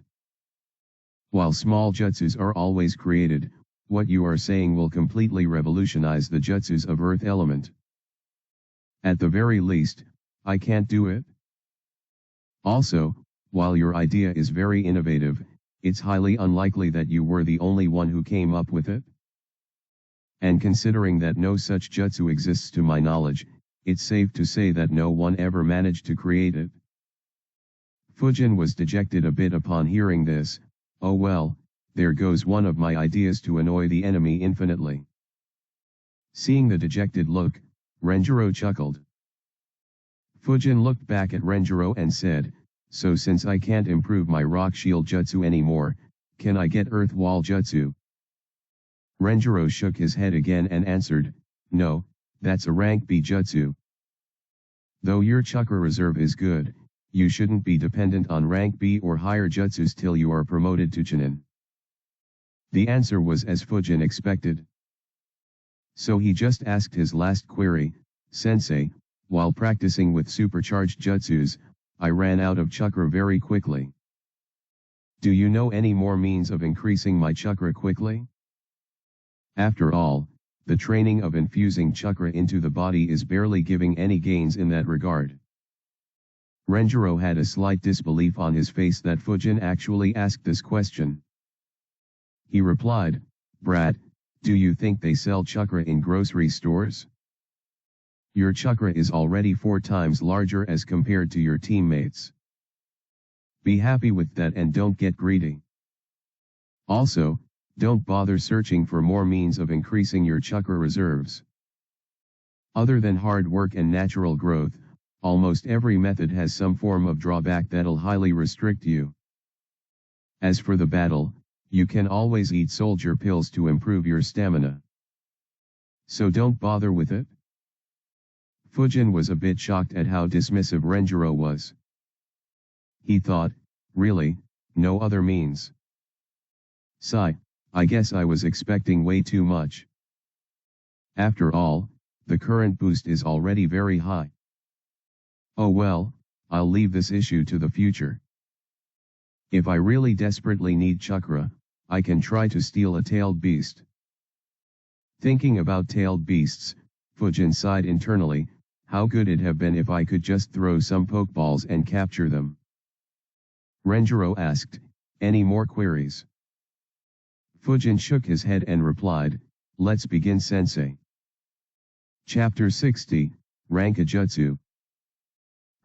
While small jutsus are always created, what you are saying will completely revolutionize the jutsus of Earth element. At the very least, I can't do it. Also, while your idea is very innovative, it's highly unlikely that you were the only one who came up with it. And considering that no such jutsu exists to my knowledge, it's safe to say that no one ever managed to create it." Fujin was dejected a bit upon hearing this. "Oh well, there goes one of my ideas to annoy the enemy infinitely." Seeing the dejected look, Renjiro chuckled. Fujin looked back at Renjiro and said, "So since I can't improve my Rock Shield Jutsu anymore, can I get Earth Wall Jutsu?" Renjiro shook his head again and answered, "No, that's a rank B Jutsu. Though your chakra reserve is good, you shouldn't be dependent on rank B or higher jutsus till you are promoted to Chunin. The answer was as Fujin expected. So he just asked his last query, Sensei, while practicing with supercharged jutsus, I ran out of chakra very quickly. Do you know any more means of increasing my chakra quickly? After all, the training of infusing chakra into the body is barely giving any gains in that regard. Renjiro had a slight disbelief on his face that Fujin actually asked this question. He replied, Brat, do you think they sell chakra in grocery stores? Your chakra is already 4 times larger as compared to your teammates. Be happy with that and don't get greedy. Also, don't bother searching for more means of increasing your chakra reserves. Other than hard work and natural growth, almost every method has some form of drawback that'll highly restrict you. As for the battle, you can always eat soldier pills to improve your stamina. So don't bother with it. Fujin was a bit shocked at how dismissive Renjiro was. He thought, really, no other means. Sigh, I guess I was expecting way too much. After all, the current boost is already very high. Oh well, I'll leave this issue to the future. If I really desperately need chakra, I can try to steal a tailed beast. Thinking about tailed beasts, Fujin sighed internally, how good it'd have been if I could just throw some pokeballs and capture them. Renjiro asked, any more queries? Fujin shook his head and replied, let's begin sensei. Chapter 60, Rankajutsu.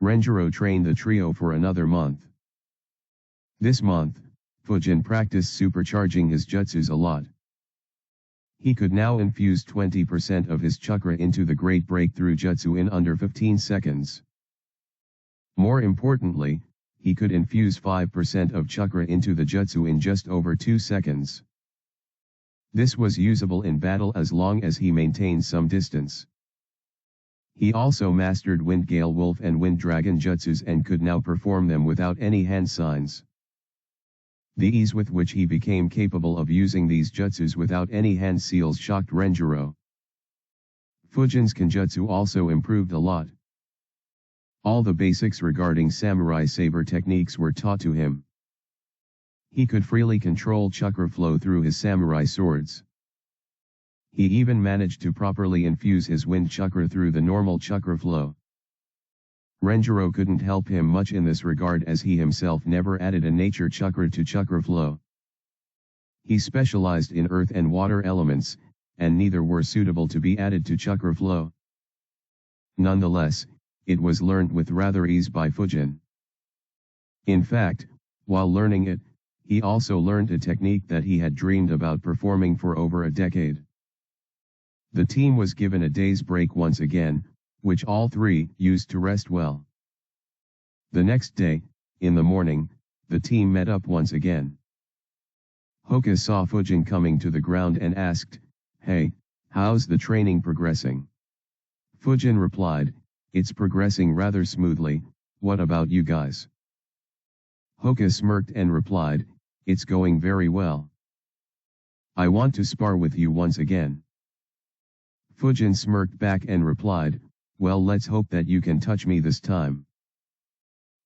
Renjiro trained the trio for another month. This month, Fujin practiced supercharging his jutsus a lot. He could now infuse 20% of his chakra into the Great Breakthrough Jutsu in under 15 seconds. More importantly, he could infuse 5% of chakra into the jutsu in just over 2 seconds. This was usable in battle as long as he maintained some distance. He also mastered Wind Gale Wolf and Wind Dragon jutsus and could now perform them without any hand signs. The ease with which he became capable of using these jutsus without any hand seals shocked Renjiro. Fujin's Kenjutsu also improved a lot. All the basics regarding samurai saber techniques were taught to him. He could freely control chakra flow through his samurai swords. He even managed to properly infuse his wind chakra through the normal chakra flow. Renjiro couldn't help him much in this regard as he himself never added a nature chakra to chakra flow. He specialized in earth and water elements, and neither were suitable to be added to chakra flow. Nonetheless, it was learnt with rather ease by Fujin. In fact, while learning it, he also learned a technique that he had dreamed about performing for over a decade. The team was given a day's break once again, which all 3 used to rest well. The next day, in the morning, the team met up once again. Hoka saw Fujin coming to the ground and asked, hey, how's the training progressing? Fujin replied, it's progressing rather smoothly, what about you guys? Hoka smirked and replied, it's going very well. I want to spar with you once again. Fujin smirked back and replied, well, let's hope that you can touch me this time.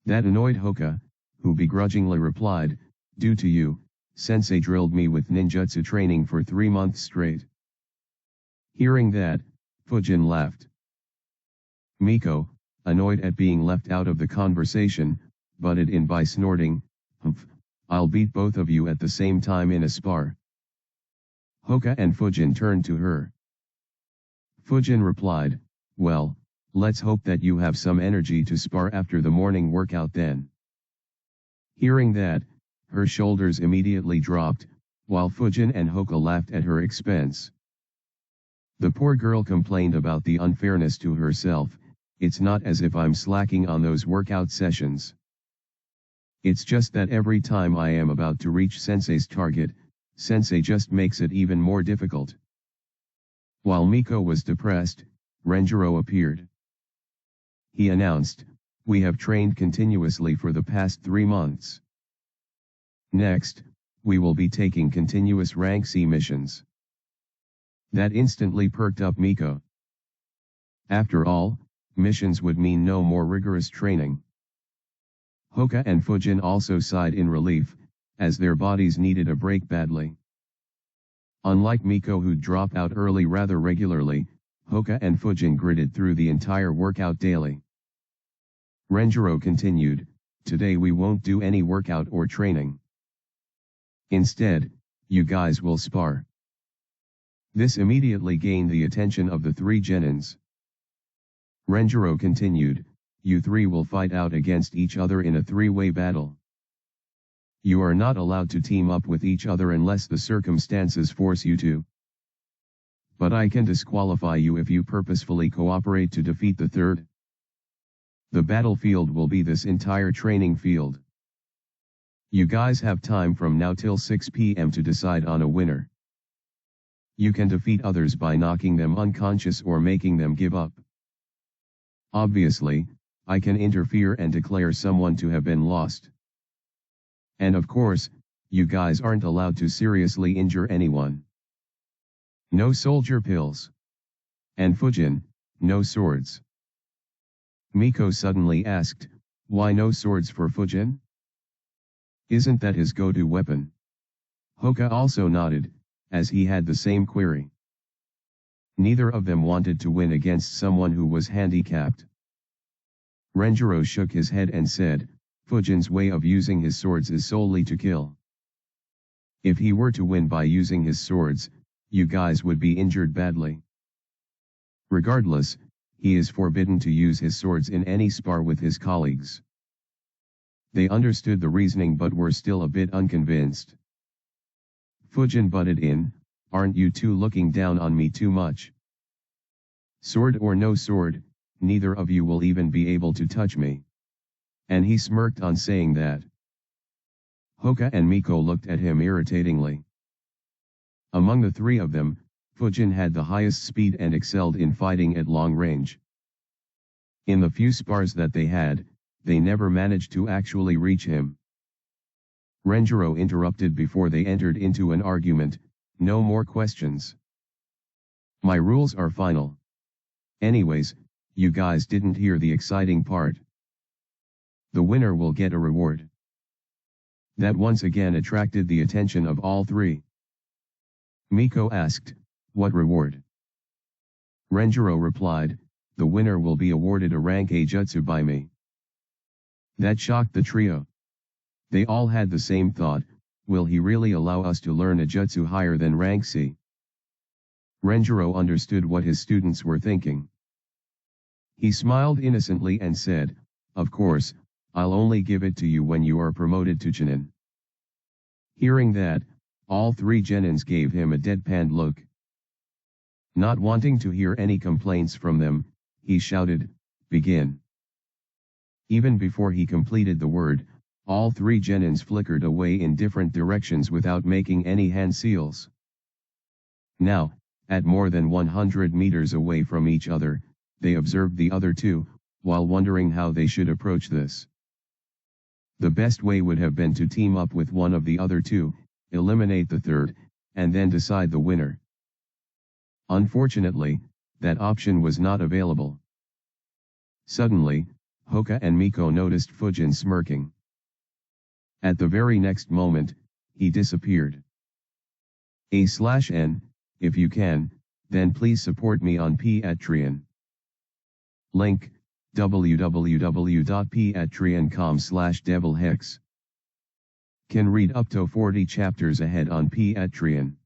That annoyed Hoka, who begrudgingly replied, due to you, Sensei drilled me with ninjutsu training for 3 months straight. Hearing that, Fujin laughed. Miko, annoyed at being left out of the conversation, butted in by snorting, humph, I'll beat both of you at the same time in a spar. Hoka and Fujin turned to her. Fujin replied, well, let's hope that you have some energy to spar after the morning workout then. Hearing that, her shoulders immediately dropped, while Fujin and Hoka laughed at her expense. The poor girl complained about the unfairness to herself, it's not as if I'm slacking on those workout sessions. It's just that every time I am about to reach Sensei's target, Sensei just makes it even more difficult. While Miko was depressed, Renjiro appeared. he announced, "We have trained continuously for the past 3 months. Next, we will be taking continuous rank C missions." That instantly perked up Miko. After all, missions would mean no more rigorous training. Hoka and Fujin also sighed in relief, as their bodies needed a break badly. Unlike Miko, who'd drop out early rather regularly, Hoka and Fujin gritted through the entire workout daily. Renjiro continued, "Today we won't do any workout or training. Instead, you guys will spar." This immediately gained the attention of the 3 genins. Renjiro continued, "You 3 will fight out against each other in a 3-way battle. You are not allowed to team up with each other unless the circumstances force you to. But I can disqualify you if you purposefully cooperate to defeat the 3rd. The battlefield will be this entire training field. You guys have time from now till 6 p.m. to decide on a winner. You can defeat others by knocking them unconscious or making them give up. Obviously, I can interfere and declare someone to have been lost. And of course, you guys aren't allowed to seriously injure anyone. No soldier pills. And Fujin, no swords." Miko suddenly asked, "Why no swords for Fujin? Isn't that his go-to weapon?" Hoka also nodded, as he had the same query. Neither of them wanted to win against someone who was handicapped. Renjiro shook his head and said, "Fujin's way of using his swords is solely to kill. If he were to win by using his swords, you guys would be injured badly. Regardless, he is forbidden to use his swords in any spar with his colleagues." They understood the reasoning but were still a bit unconvinced. Fujin butted in, "Aren't you two looking down on me too much? Sword or no sword, neither of you will even be able to touch me." And he smirked on saying that. Hoka and Miko looked at him irritatingly. Among the 3 of them, Fujin had the highest speed and excelled in fighting at long range. In the few spars that they had, they never managed to actually reach him. Renjiro interrupted before they entered into an argument, "No more questions. My rules are final. Anyways, you guys didn't hear the exciting part. The winner will get a reward." That once again attracted the attention of all 3. Miko asked, "What reward?" Renjiro replied, "The winner will be awarded a rank A jutsu by me." That shocked the trio. They all had the same thought, will he really allow us to learn a jutsu higher than rank C? Renjiro understood what his students were thinking. He smiled innocently and said, "Of course, I'll only give it to you when you are promoted to Chunin." Hearing that, all 3 genins gave him a deadpan look. Not wanting to hear any complaints from them, he shouted, "Begin." Even before he completed the word, all 3 genins flickered away in different directions without making any hand seals. Now, at more than 100 meters away from each other, they observed the other 2, while wondering how they should approach this. The best way would have been to team up with one of the other 2, eliminate the 3rd, and then decide the winner. Unfortunately, that option was not available. Suddenly, Hoka and Miko noticed Fujin smirking. At the very next moment, he disappeared. /n, if you can, then please support me on Patreon. Link, www.patreon.com/devilhex. Can read up to 40 chapters ahead on Patreon.